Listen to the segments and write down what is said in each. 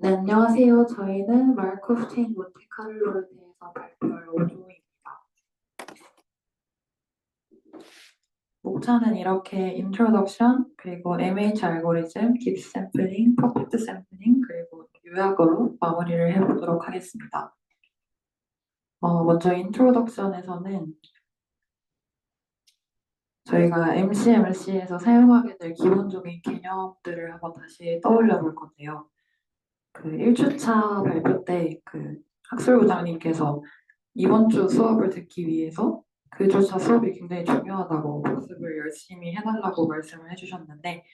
네, 안녕하세요. 저희는 마르코프 체인 몬테카를로에 대해서 발표할 5조입니다. 목차는 이렇게 인트로덕션, 그리고 MH 알고리즘, 딥 샘플링, 퍼펙트 샘플링, 그리고 요약으로 마무리를 해보도록 하겠습니다. 먼저 인트로덕션에서는 저희가 MCMLC에서 사용하게 될 기본적인 개념들을 한번 다시 떠올려 볼 건데요. 그 1주차 발표 때 그 학술부장님께서 이번 주 수업을 듣기 위해서 그 주차 수업이 굉장히 중요하다고 복습을 열심히 해달라고 말씀을 해주셨는데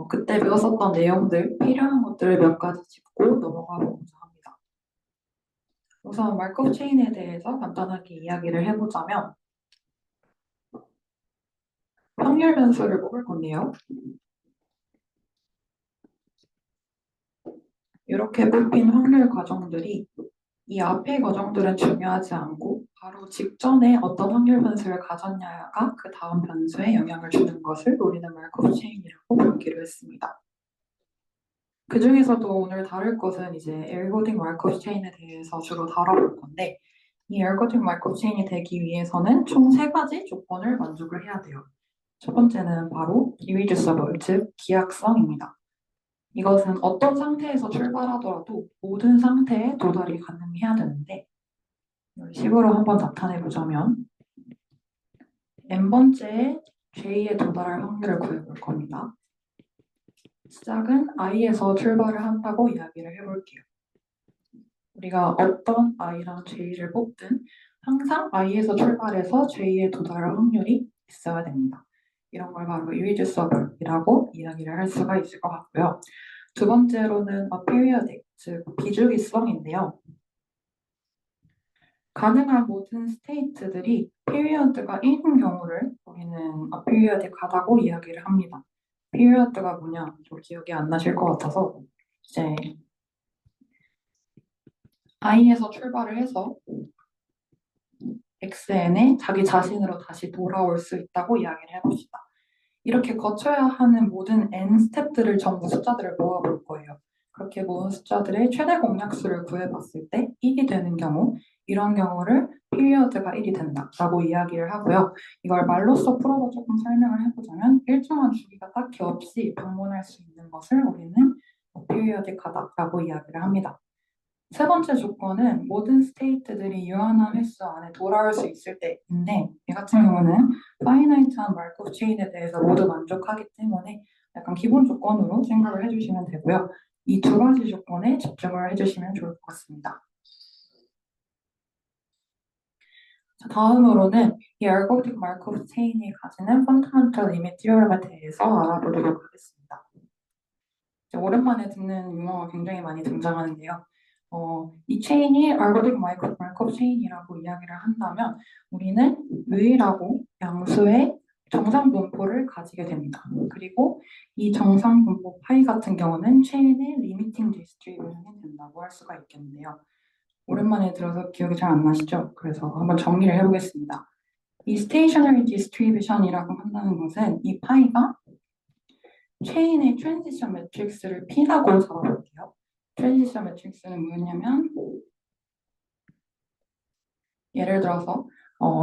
그때 배웠었던 내용들, 필요한 것들을 몇 가지 짚고 넘어가 보고자 합니다. 우선 마르코프 체인에 대해서 간단하게 이야기를 해보자면 확률 변수를 뽑을 건데요. 이렇게 뽑힌 확률 과정들이 이 앞의 과정들은 중요하지 않고 바로 직전에 어떤 확률 변수를 가졌냐가 그 다음 변수에 영향을 주는 것을 우리는 마르코프 체인이라고 부르기로 했습니다. 그 중에서도 오늘 다룰 것은 이제 엘고딩 마르코프 체인에 대해서 주로 다뤄볼 건데 이 엘고딩 마르코프 체인이 되기 위해서는 총 3가지 조건을 만족을 해야 돼요. 첫 번째는 바로 irreducible, 즉 기하성입니다. 이것은 어떤 상태에서 출발하더라도 모든 상태에 도달이 가능해야 되는데 이런 식으로 한번 나타내 보자면 n번째에 j에 도달할 확률을 구해볼 겁니다. 시작은 i에서 출발을 한다고 이야기를 해볼게요. 우리가 어떤 i랑 j를 뽑든 항상 i에서 출발해서 j에 도달할 확률이 있어야 됩니다. 이런 걸 바로 irreducible이라고 이야기를 할 수가 있을 것 같고요. 두 번째로는 aperiodic, 즉 비주기성인데요. 가능한 모든 스테이트들이 피리어드가 1인 경우를 우리는 aperiodic하다고 이야기를 합니다. 피리어드가 뭐냐? 좀 기억이 안 나실 것 같아서 이제 i에서 출발을 해서 xn에 자기 자신으로 다시 돌아올 수 있다고 이야기를 해봅시다. 이렇게 거쳐야 하는 모든 n 스텝들을 전부 숫자들을 모아볼 거예요. 그렇게 모은 숫자들의 최대 공약수를 구해봤을 때 1이 되는 경우 이런 경우를 피리어드가 1이 된다라고 이야기를 하고요. 이걸 말로써 풀어서 조금 설명을 해보자면 일정한 주기가 딱히 없이 방문할 수 있는 것을 우리는 피리어딕하다라고 이야기를 합니다. 세 번째 조건은 모든 스테이트들이 유한한 횟수 안에 돌아올 수 있을 때인데 이 같은 경우는 파이나이트한 마르코프 체인에 대해서 모두 만족하기 때문에 약간 기본 조건으로 생각을 해주시면 되고요. 이 2가지 조건에 집중을 해주시면 좋을 것 같습니다. 자, 다음으로는 이 알고리즘 마르코프 체인이 가지는 펀더멘털 리밋 티어럼에 대해서 알아보도록 하겠습니다. 오랜만에 듣는 용어가 굉장히 많이 등장하는데요. 이 체인이 알고리즘 마르코프 체인이라고 이야기를 한다면 우리는 유일하고 양수의 정상 분포를 가지게 됩니다. 그리고 이 정상 분포 파이 같은 경우는 체인의 리미팅 디스트리뷰션이 된다고 할 수가 있겠는데요. 오랜만에 들어서 기억이 잘 안 나시죠? 그래서 한번 정리를 해보겠습니다. 이 스테이셔너리 디스트리뷰션이라고 한다는 것은 이 파이가 체인의 트랜지션 매트릭스를 P라고 잡아볼게요. 트랜지션 매트릭스는 뭐였냐면 예를 들어서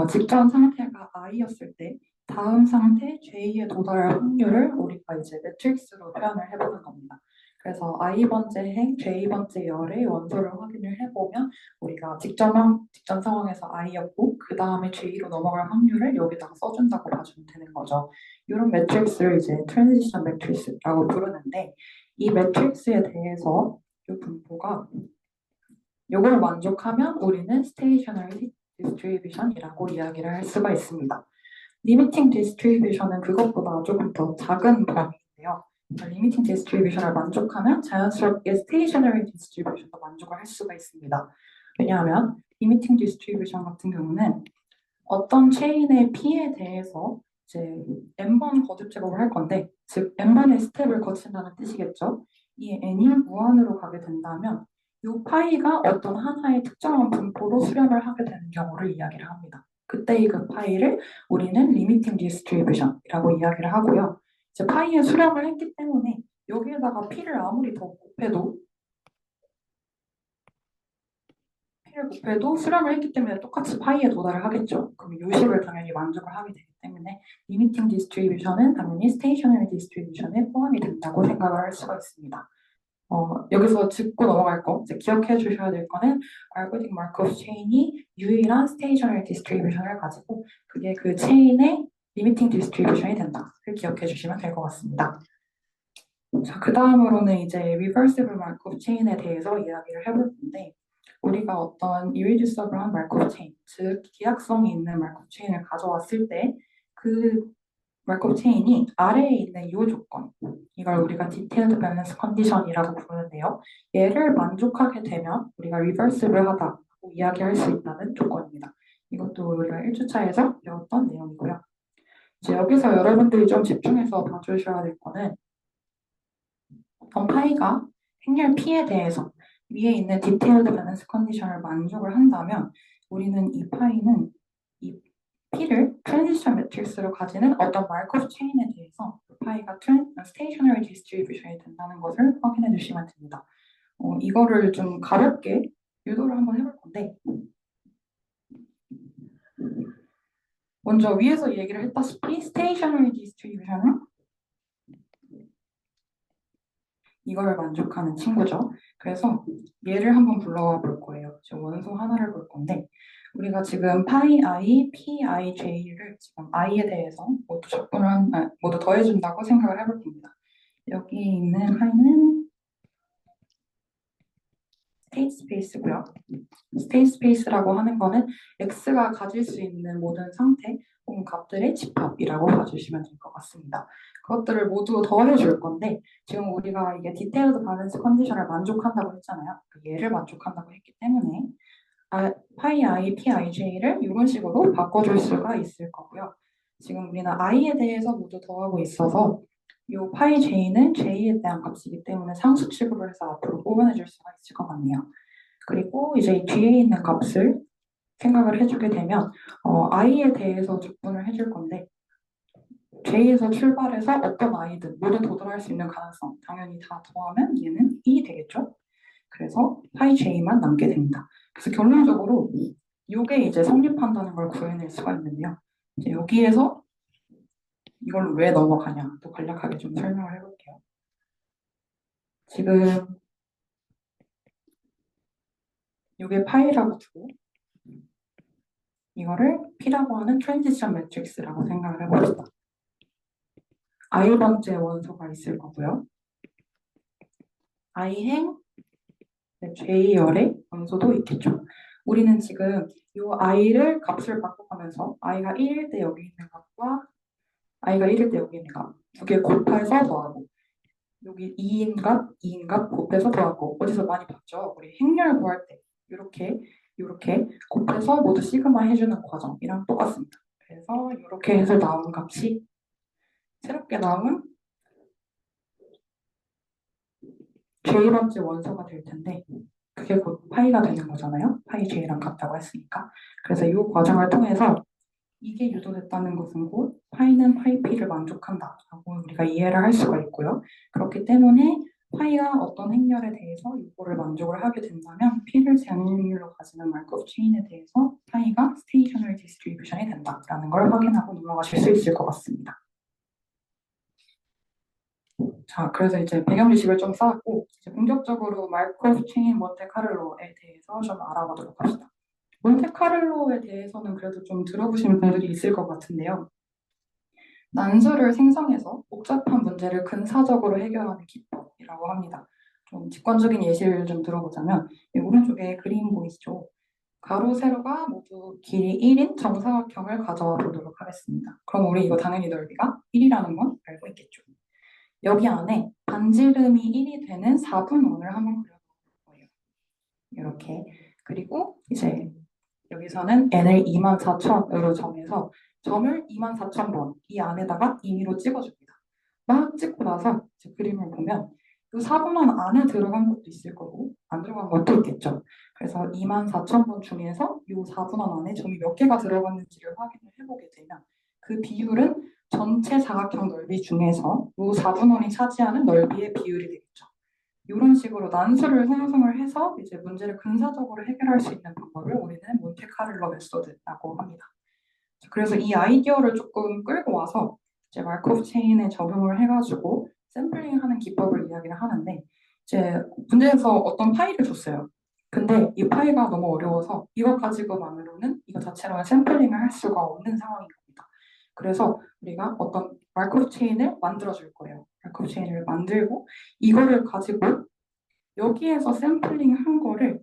직전 상태가 i였을 때 다음 상태 j에 도달할 확률을 우리가 이제 매트릭스로 표현을 해보는 겁니다. 그래서 i번째 행, j번째 열의 원소를 확인을 해보면 우리가 직전 상황에서 i였고 그 다음에 j로 넘어갈 확률을 여기다가 써준다고 봐주면 되는 거죠. 이런 매트릭스를 이제 트랜지션 매트릭스라고 부르는데 이 매트릭스에 대해서 이 분포가 이걸 만족하면 우리는 스테이셔너리 디스트리뷰션이라고 이야기를 할 수가 있습니다. 리미팅 디스트리뷰션은 그것보다 조금 더 작은 범위인데요. 리미팅 디스트리뷰션을 만족하면 자연스럽게 스테이셔너리 디스트리뷰션도 만족을 할 수가 있습니다. 왜냐하면 리미팅 디스트리뷰션 같은 경우는 어떤 체인의 P에 대해서 이제 n번 거듭 제곱을 할 건데 즉 n번의 스텝을 거친다는 뜻이겠죠. 이 n이 무한으로 가게 된다면 이 파이가 어떤 하나의 특정한 분포로 수렴을 하게 되는 경우를 이야기를 합니다. 그때의 그 파이를 우리는 리미팅 디스트리뷰션이라고 이야기를 하고요. 이제 파이에 수렴을 했기 때문에 여기에다가 p를 아무리 더 곱해도 P를 곱해도 수렴을 했기 때문에 똑같이 파이에 도달을 하겠죠. 그럼 요식을 당연히 만족을 하게 되기 때문에 리미팅 디스트리뷰션은 당연히 스테이셔너리 디스트리뷰션에 포함이 된다고 생각을 할 수가 있습니다. 여기서 짚고 넘어갈 거, 이제 기억해 주셔야 될 거는 알고리థ믹 마크업 체인이 유일한 스테이셔너리 디스트리뷰션을 가지고 그게 그 체인의 리미팅 디스트리뷰션이 된다를 기억해 주시면 될 것 같습니다. 자, 그 다음으로는 이제 리버시블 마크업 체인에 대해서 이야기를 해볼 건데 우리가 어떤 irreducible한 마크업 체인, 즉 기하성이 있는 마크업 체인을 가져왔을 때 그 마크업 체인이 아래에 있는 이 조건, 이걸 우리가 디테일드 밸런스 컨디션이라고 부르는데요. 얘를 만족하게 되면 우리가 리버시블하다고 이야기할 수 있다는 조건입니다. 이것도 우리가 1주차에서 배웠던 내용이고요. 이제 여기서 여러분들이 좀 집중해서 봐주셔야 될 거는 어떤 파이가 행렬 P에 대해서 위에 있는 디테일드 밸런스 컨디션을 만족을 한다면 우리는 이 파이는 이 P를 트랜지션 매트릭스로 가지는 어떤 마크업 체인에 대해서 파이가 스테이셔너리 디스트리뷰션이 된다는 것을 확인해 주시면 됩니다. 이거를 좀 가볍게 유도를 한번 해볼 건데 먼저 위에서 얘기를 했다시피 스테이셔너리 디스트리뷰션은 이걸 만족하는 친구죠. 그래서 얘를 한번 불러와 볼 거예요. 지금 원소 하나를 볼 건데 우리가 지금 파이 i, p i, j를 지금 i에 대해서 모두 더해준다고 생각을 해볼 겁니다. 여기 있는 i는 스테이트 스페이스고요. 스테이트 스페이스라고 하는 거는 x가 가질 수 있는 모든 상태 혹은 값들의 집합이라고 봐주시면 될 것 같습니다. 그것들을 모두 더해줄 건데 지금 우리가 이게 디테일드 밸런스 컨디션을 만족한다고 했잖아요. 얘를 만족한다고 했기 때문에 파이 i, p i, j를 이런 식으로 바꿔줄 수가 있을 거고요. 지금 우리는 i에 대해서 모두 더하고 있어서 이 파이 j는 j에 대한 값이기 때문에 상수 취급을 해서 앞으로 뽑아내줄 수가 있을 것 같네요. 그리고 이제 이 뒤에 있는 값을 생각을 해주게 되면 i에 대해서 적분을 해줄 건데 j에서 출발해서 어떤 i든 모두 도달할 수 있는 가능성 당연히 다 더하면 얘는 2이 되겠죠. 그래서 파이 j만 남게 됩니다. 그래서 결론적으로 이게 이제 성립한다는 걸 구해낼 수가 있는데요. 이제 여기에서 이걸 왜 넘어가냐 또 간략하게 좀 설명을 해볼게요. 지금 이게 파이라고 두고 이거를 P라고 하는 트랜지션 매트릭스라고 생각을 해봅시다. i번째 원소가 있을 거고요. i행 j열의 원소도 있겠죠. 우리는 지금 이 i를 값을 바꿔가면서 i가 1일 때 여기 있는 값과 i가 1일 때 여기 있는 값 두 개 곱해서 더하고 여기 2인 값, 2인 값 곱해서 더하고 어디서 많이 봤죠? 우리 행렬 구할 때 이렇게 곱해서 모두 시그마 해주는 과정이랑 똑같습니다. 그래서 이렇게 해서 나온 값이 새롭게 나온 j번째 원소가 될 텐데 그게 곧 파이가 되는 거잖아요. 파이 j랑 같다고 했으니까. 그래서 이 과정을 통해서 이게 유도됐다는 것은 곧 파이는 파이 p를 만족한다라고 우리가 이해를 할 수가 있고요. 그렇기 때문에 파이가 어떤 행렬에 대해서 이거를 만족을 하게 된다면 p를 제한율로 가지는 마크업 체인에 대해서 파이가 스테이셔너리 디스트리뷰션이 된다라는 걸 확인하고 넘어가실 수 있을 것 같습니다. 자, 그래서 이제 배경 지식을 좀 쌓았고 이제 본격적으로 마크업 체인 몬테카를로에 대해서 좀 알아보도록 합시다. 몬테카를로에 대해서는 그래도 좀 들어보신 분들이 있을 것 같은데요. 난수를 생성해서 복잡한 문제를 근사적으로 해결하는 기법이라고 합니다. 좀 직관적인 예시를 좀 들어보자면 이 오른쪽에 그림 보이시죠? 가로, 세로가 모두 길이 1인 정사각형을 가져와 보도록 하겠습니다. 그럼 우리 이거 당연히 넓이가 1이라는 건 알고 있겠죠? 여기 안에 반지름이 1이 되는 4분원을 한번 그려볼 거예요. 이렇게. 그리고 이제 여기서는 n을 24,000으로 정해서 점을 24,000번 이 안에다가 임의로 찍어줍니다. 막 찍고 나서 이제 그림을 보면 이 4분원 안에 들어간 것도 있을 거고 안 들어간 것도 있겠죠. 그래서 24,000번 중에서 이 4분원 안에 점이 몇 개가 들어갔는지를 확인을 해보게 되면 그 비율은 전체 사각형 넓이 중에서 이 4분원이 차지하는 넓이의 비율이 되겠죠. 이런 식으로 난수를 생성을 해서 이제 문제를 근사적으로 해결할 수 있는 방법을 우리는 몬테카를로 메소드라고 합니다. 그래서 이 아이디어를 조금 끌고 와서 이제 마르코프 체인에 적용을 해가지고 샘플링하는 기법을 이야기를 하는데 이제 문제에서 어떤 파일을 줬어요. 근데 이 파일가 너무 어려워서 이거 가지고만으로는 이거 자체로는 샘플링을 할 수가 없는 상황인 겁니다. 그래서 우리가 어떤 마르코프 체인을 만들어 줄 거예요. 마르코프 체인을 만들고 이거를 가지고 여기에서 샘플링 한 거를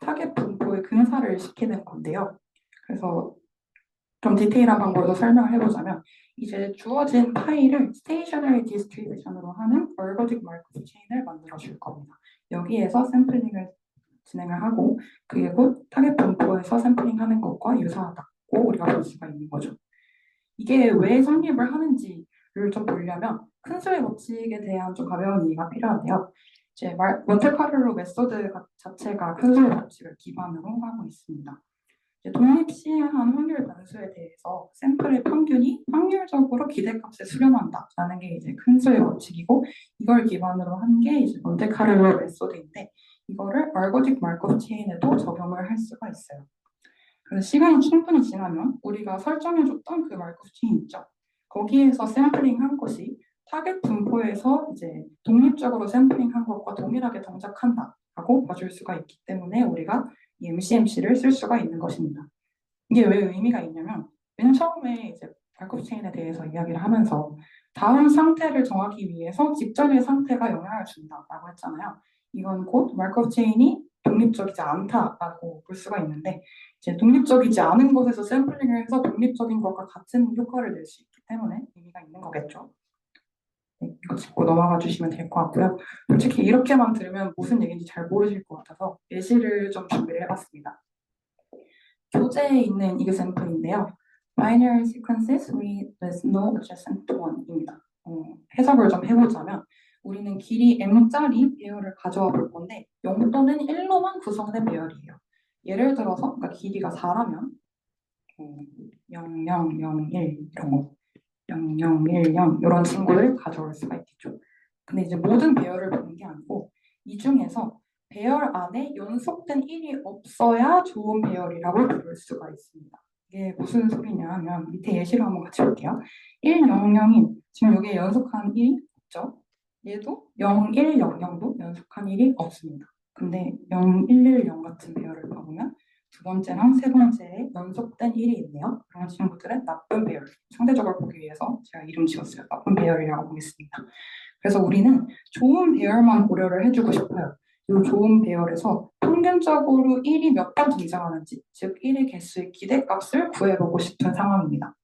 타겟 분포에 근사를 시키는 건데요. 그래서 좀 디테일한 방법으로 설명을 해보자면 이제 주어진 파일을 스테이셔너리 디스트리뷰션으로 하는 얼거딕 마르코프 체인을 만들어 줄 겁니다. 여기에서 샘플링을 진행을 하고 그리고 타겟 분포에서 샘플링하는 것과 유사하다고 우리가 볼 수가 있는 거죠. 이게 왜 성립을 하는지를 좀 보려면 큰 수의 법칙에 대한 좀 가벼운 이해가 필요한데요. 이제 몬테카를로 메소드 자체가 큰 수의 법칙을 기반으로 하고 있습니다. 독립 시행한 확률 변수에 대해서 샘플의 평균이 확률적으로 기대값에 수렴한다라는 게 이제 큰 수의 법칙이고 이걸 기반으로 한 게 이제 몬테카를로 메소드인데 이거를 알고딕 마르코프 체인에도 적용을 할 수가 있어요. 그래서 시간이 충분히 지나면 우리가 설정해줬던 그 마르코프 체인 있죠. 거기에서 샘플링한 것이 타겟 분포에서 이제 독립적으로 샘플링한 것과 동일하게 동작한다라고 봐줄 수가 있기 때문에 우리가 이 MCMC를 쓸 수가 있는 것입니다. 이게 왜 의미가 있냐면 맨 처음에 이제 마르코프 체인에 대해서 이야기를 하면서 다음 상태를 정하기 위해서 직전의 상태가 영향을 준다라고 했잖아요. 이건 곧 마르코프 체인이 독립적이지 않다라고 볼 수가 있는데 이제 독립적이지 않은 것에서 샘플링을 해서 독립적인 것과 같은 효과를 낼 수 있기 때문에 의미가 있는 거겠죠. 네, 이거 짚고 넘어가 주시면 될 것 같고요. 솔직히 이렇게만 들으면 무슨 얘기인지 잘 모르실 것 같아서 예시를 좀 준비를 해봤습니다. 교재에 있는 example인데요. Binary sequences with no adjacent one입니다. 해석을 좀 해보자면 우리는 길이 m짜리 배열을 가져와 볼 건데 0 또는 1로만 구성된 배열이에요. 예를 들어서 그러니까 길이가 4라면 0, 0, 0, 1 이런 거 0, 0, 1, 0 이런 친구를 가져올 수가 있겠죠. 근데 이제 모든 배열을 보는 게 아니고 이 중에서 배열 안에 연속된 1이 없어야 좋은 배열이라고 부를 수가 있습니다. 이게 무슨 소리냐 하면 밑에 예시를 한번 같이 볼게요. 1, 0, 0인 지금 여기에 연속한 1이 없죠. 얘도 0, 1, 0, 0도 연속한 1이 없습니다. 근데 0, 1, 1, 0 같은 배열을 봐보면 두 번째랑 세 번째에 연속된 1이 있네요. 그런 친구들은 나쁜 배열, 상대적으로 보기 위해서 제가 이름 지었어요. 나쁜 배열이라고 보겠습니다. 그래서 우리는 좋은 배열만 고려를 해주고 싶어요. 이 좋은 배열에서 평균적으로 1이 몇 번 등장하는지, 즉 1의 개수의 기대값을 구해보고 싶은 상황입니다.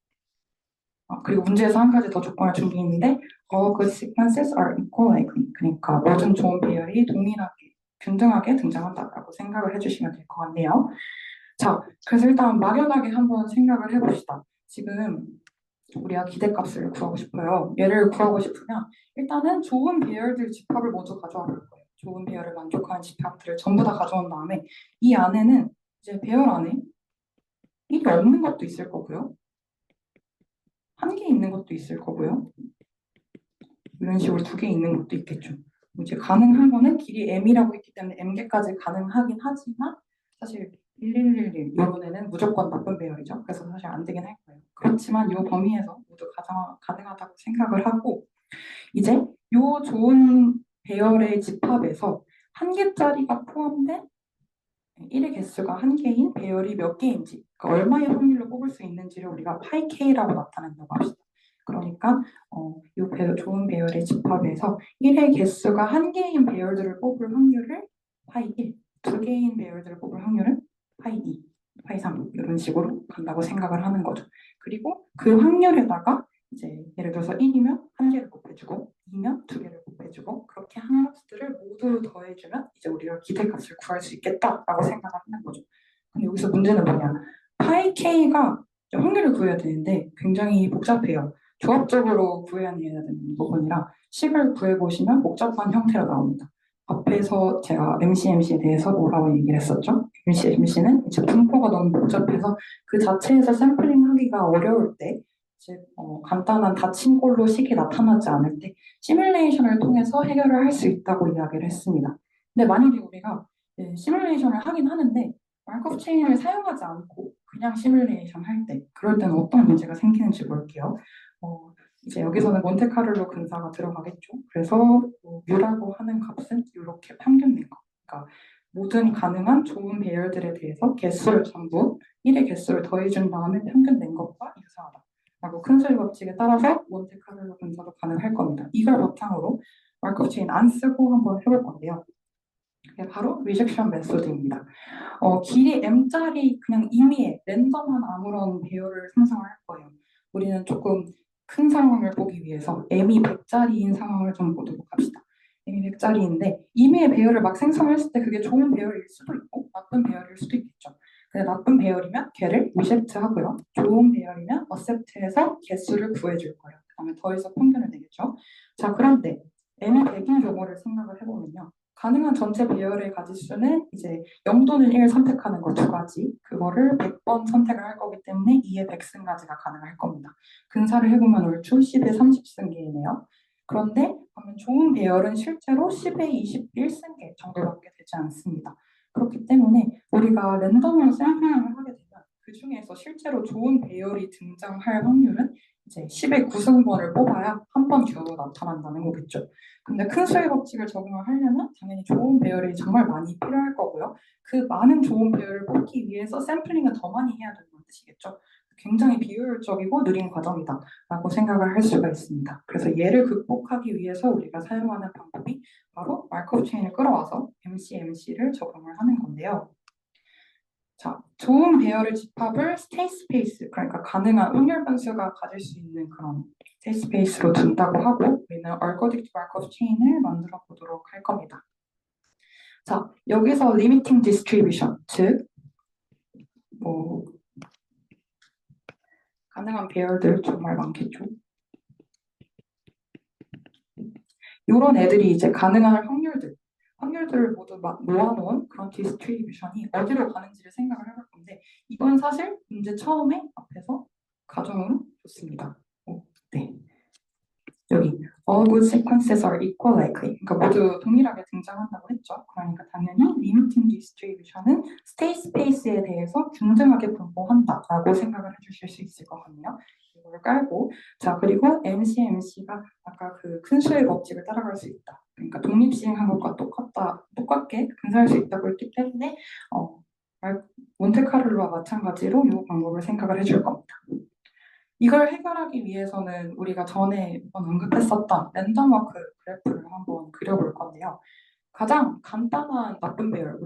그리고 문제에서 한 가지 더 조건을 준 게 있는데 all good sequences are equal likely. 그러니까 모든 좋은 배열이 동일하게, 균등하게 등장한다라고 생각을 해주시면 될 것 같네요. 자, 그래서 일단 막연하게 한번 생각을 해봅시다. 지금 우리가 기대값을 구하고 싶어요. 얘를 구하고 싶으면 일단은 좋은 배열들 집합을 먼저 가져와 볼 거예요. 좋은 배열을 만족하는 집합들을 전부 다 가져온 다음에 이 안에는 이제 배열 안에 1이 없는 것도 있을 거고요. 한 개 있는 것도 있을 거고요. 이런 식으로 2개 있는 것도 있겠죠. 이제 가능한 거는 길이 m이라고 있기 때문에 m개까지 가능하긴 하지만 사실 1111 이런 애는 무조건 나쁜 배열이죠. 그래서 사실 안 되긴 할 거예요. 그렇지만 이 범위에서 모두 가능하다고 생각을 하고 이제 이 좋은 배열의 집합에서 한 개짜리가 포함된 1의 개수가 한 개인 배열이 몇 개인지 그러니까 얼마의 확률로 뽑을 수 있는지를 우리가 파이 k라고 나타낸다고 합시다. 그러니까 이 좋은 배열의 집합에서 1의 개수가 한 개인 배열들을 뽑을 확률을 파이 1, 2개인 배열들을 뽑을 확률은 파이 2, 파이 3 이런 식으로 간다고 생각을 하는 거죠. 그리고 그 확률에다가 이제 예를 들어서 1이면 한 개를 곱해주고 2면 2개를 곱해주고 그렇게 한 값들을 모두 더해주면 이제 우리가 기대값을 구할 수 있겠다라고 생각을 하는 거죠. 근데 여기서 문제는 뭐냐? 파이 k가 확률을 구해야 되는데 굉장히 복잡해요. 조합적으로 구해야 되는 부분이라 식을 구해보시면 복잡한 형태로 나옵니다. 앞에서 제가 MCMC에 대해서 뭐라고 얘기를 했었죠? MCMC는 이제 분포가 너무 복잡해서 그 자체에서 샘플링 하기가 어려울 때 즉 간단한 닫힌 골로 식이 나타나지 않을 때 시뮬레이션을 통해서 해결을 할 수 있다고 이야기를 했습니다. 근데 만약에 우리가 시뮬레이션을 하긴 하는데 마르코프 체인을 사용하지 않고 그냥 시뮬레이션 할 때 그럴 때는 어떤 문제가 생기는지 볼게요. 이제 여기서는 몬테카를로 근사가 들어가겠죠. 그래서 U라고 하는 값은 이렇게 평균된 거. 그러니까 모든 가능한 좋은 배열들에 대해서 개수를 전부 1의 개수를 더해준 다음에 평균된 것과 유사하다. 라고 큰 수의 법칙에 따라서 몬테카를로 근사도 가능할 겁니다. 이걸 바탕으로 마르코프 체인 안 쓰고 한번 해볼 건데요. 그게 바로 리젝션 메소드입니다. 길이 m짜리 그냥 임의의 랜덤한 아무런 배열을 상상할 거예요. 우리는 조금 큰 상황을 보기 위해서 m이 100짜리인 상황을 좀 보도록 합시다. m이 100짜리인데 임의의 배열을 막 생성했을 때 그게 좋은 배열일 수도 있고 나쁜 배열일 수도 있겠죠. 근데 나쁜 배열이면 걔를 리젝트 하고요. 좋은 배열이면 어셉트해서 개수를 구해줄 거예요. 그 다음에 더해서 평균을 내겠죠. 자, 그런데 m이 100인 경우를 생각을 해보면요. 가능한 전체 배열의 가지수는 이제 0 또는 1 선택하는 거 두 가지. 그거를 100번 선택을 할 거기 때문에 2의 100승까지가 가능할 겁니다. 근사를 해보면 얼추 10의 30승계이네요. 그런데 보면 좋은 배열은 실제로 10의 21승계 정도밖에 되지 않습니다. 그렇기 때문에 우리가 랜덤으로 샘플링을 하게 되면 그 중에서 실제로 좋은 배열이 등장할 확률은 이제 10의 9승번을 뽑아야 한 번 겨우 나타난다는 거겠죠. 근데 큰 수의 법칙을 적용을 하려면 당연히 좋은 배열이 정말 많이 필요할 거고요. 그 많은 좋은 배열을 뽑기 위해서 샘플링을 더 많이 해야 된다는 뜻이겠죠. 굉장히 비효율적이고 느린 과정이다라고 생각을 할 수가 있습니다. 그래서 얘를 극복하기 위해서 우리가 사용하는 방법이 바로 마르코프 체인을 끌어와서 MCMC를 적용을 하는 건데요. 자, 좋은 배열의 집합을 스테이트 스페이스, 그러니까 가능한 확률 변수가 가질 수 있는 그런 스테이트 스페이스로 둔다고 하고 우리는 얼거딕트 마르코프 체인을 만들어 보도록 할 겁니다. 자, 여기서 리미팅 디스트리뷰션, 즉 가능한 배열들 정말 많겠죠. 이런 애들이 이제 가능한 확률들을 모두 모아놓은 그런 디스트리뷰션이 어디로 가는지를 생각을 해볼 건데 이건 사실 문제 처음에 앞에서 가정으로 줬습니다. 네. 여기 all good sequences are equal likely. 그러니까 모두 동일하게 등장한다고 했죠. 그러니까 당연히 limiting distribution은 state space에 대해서 균등하게 분포한다라고 생각을 해주실 수 있을 것 같네요. 이걸 깔고 자 그리고 MCMC가 아까 그 큰 수의 법칙을 따라갈 수 있다. 그러니까 독립시행한 것과 똑같게 근사할 수 있다고 했기 때문에 몬테카를로와 마찬가지로 이 방법을 생각을 해줄 겁니다. 이걸 해결하기 위해서는 우리가 전에 언급했었던 랜덤워크 그래프를 한번 그려볼 건데요. 가장 간단한 나쁜 배열,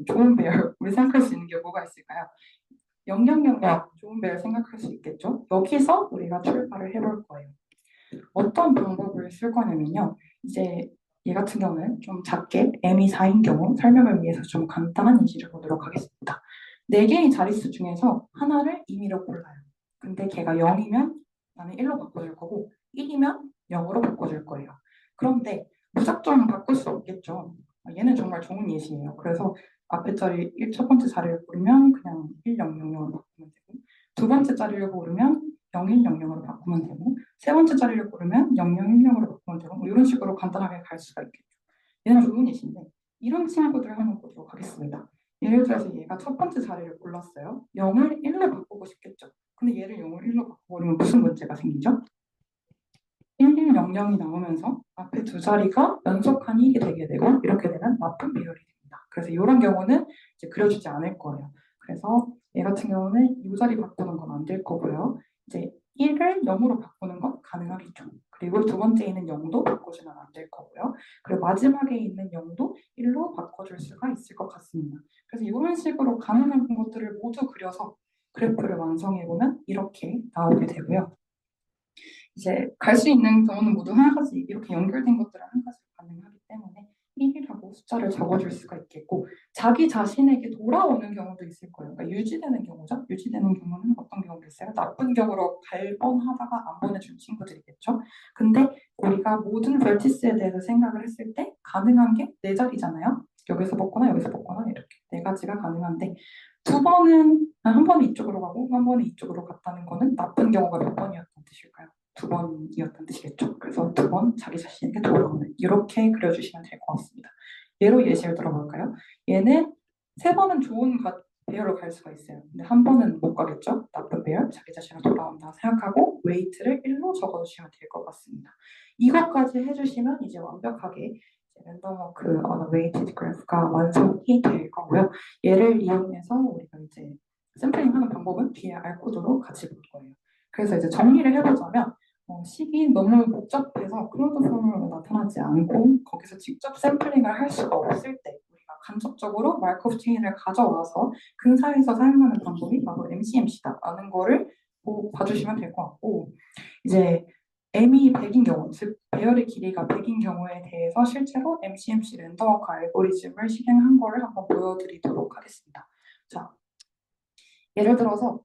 좋은 배열, 우리 생각할 수 있는 게 뭐가 있을까요? 000 좋은 배열 생각할 수 있겠죠? 여기서 우리가 출발을 해볼 거예요. 어떤 방법을 쓸 거냐면요. 이제 얘 같은 경우는 좀 작게 m이 4인 경우 설명을 위해서 좀 간단한 예시를 보도록 하겠습니다. 4개의 자릿수 중에서 하나를 임의로 골라요. 근데 걔가 0이면 나는 1로 바꿔줄 거고 1이면 0으로 바꿔줄 거예요. 그런데 무작정 바꿀 수 없겠죠. 얘는 정말 좋은 예시예요. 그래서 앞에 자리 첫 번째 자리를 고르면 그냥 1000으로 바꾸면 되고 두 번째 자리를 고르면 0100으로 바꾸면 되고 세 번째 자리를 고르면 0010으로 바꾸면 되고 뭐 이런 식으로 간단하게 갈 수가 있겠죠. 얘는 좋은 예시인데 이런 친구들을 한번 보도록 하겠습니다. 예를 들어서 얘가 첫 번째 자리를 골랐어요. 0을 1로 바꾸고 싶겠죠. 근데 얘를 0을 1로 바꿔버리면 무슨 문제가 생기죠? 1100이 나오면서 앞에 두 자리가 연속한 1이 되게 되고 이렇게 되면 나쁜 배열이 됩니다. 그래서 이런 경우는 이제 그려주지 않을 거예요. 그래서 얘 같은 경우는 이 자리 바꾸는 건 안 될 거고요. 이제 1을 0으로 바꾸는 건 가능하겠죠. 그리고 두 번째 있는 0도 바꿔주면 안 될 거고요. 그리고 마지막에 있는 0도 1로 바꿔줄 수가 있을 것 같습니다. 그래서 이런 식으로 가능한 것들을 모두 그려서 그래프를 완성해보면 이렇게 나오게 되고요. 이제 갈 수 있는 경우는 모두 한 가지 이렇게 연결된 것들은 한 가지 가능하기 때문에 1이라고 숫자를 적어줄 수가 있겠고 자기 자신에게 돌아오는 경우도 있을 거예요. 그러니까 유지되는 경우죠. 유지되는 경우는 어떤 경우가 있어요? 나쁜 경우로 갈 뻔하다가 안 보내준 친구들이겠죠. 근데 우리가 모든 vertice에 대해서 생각을 했을 때 가능한 게 네 자리잖아요. 여기서 뽑거나 여기서 뽑거나 이렇게 네 가지가 가능한데 두 번은 한 번은 이쪽으로 가고 한 번은 이쪽으로 갔다는 거는 나쁜 경우가 몇 번이었던 뜻일까요? 두 번이었던 뜻이겠죠. 그래서 두 번 자기 자신에게 돌아오는 이렇게 그려주시면 될 것 같습니다. 예로 예시를 들어볼까요? 얘는 세 번은 좋은 배열로 갈 수가 있어요. 근데 한 번은 못 가겠죠. 나쁜 배열, 자기 자신으로 돌아온다 생각하고 웨이트를 1로 적어주시면 될 것 같습니다. 이것까지 해주시면 이제 완벽하게 랜덤워크 on a weighted graph가 완성이 될 거고요. 얘를 이용해서 우리가 이제 샘플링하는 방법은 뒤에 R 코드로 같이 볼 거예요. 그래서 이제 정리를 해보자면 식이 너무 복잡해서 클로드 폼으로 나타나지 않고 거기서 직접 샘플링을 할 수가 없을 때 우리가 간접적으로 마르코프 체인을 가져와서 근사에서 사용하는 방법이 바로 MCMC다라는 거를 봐주시면 될 것 같고 이제 M이 100인 경우, 즉 배열의 길이가 100인 경우에 대해서 실제로 MCMC 랜덤워크 알고리즘을 실행한 거를 한번 보여드리도록 하겠습니다. 자, 예를 들어서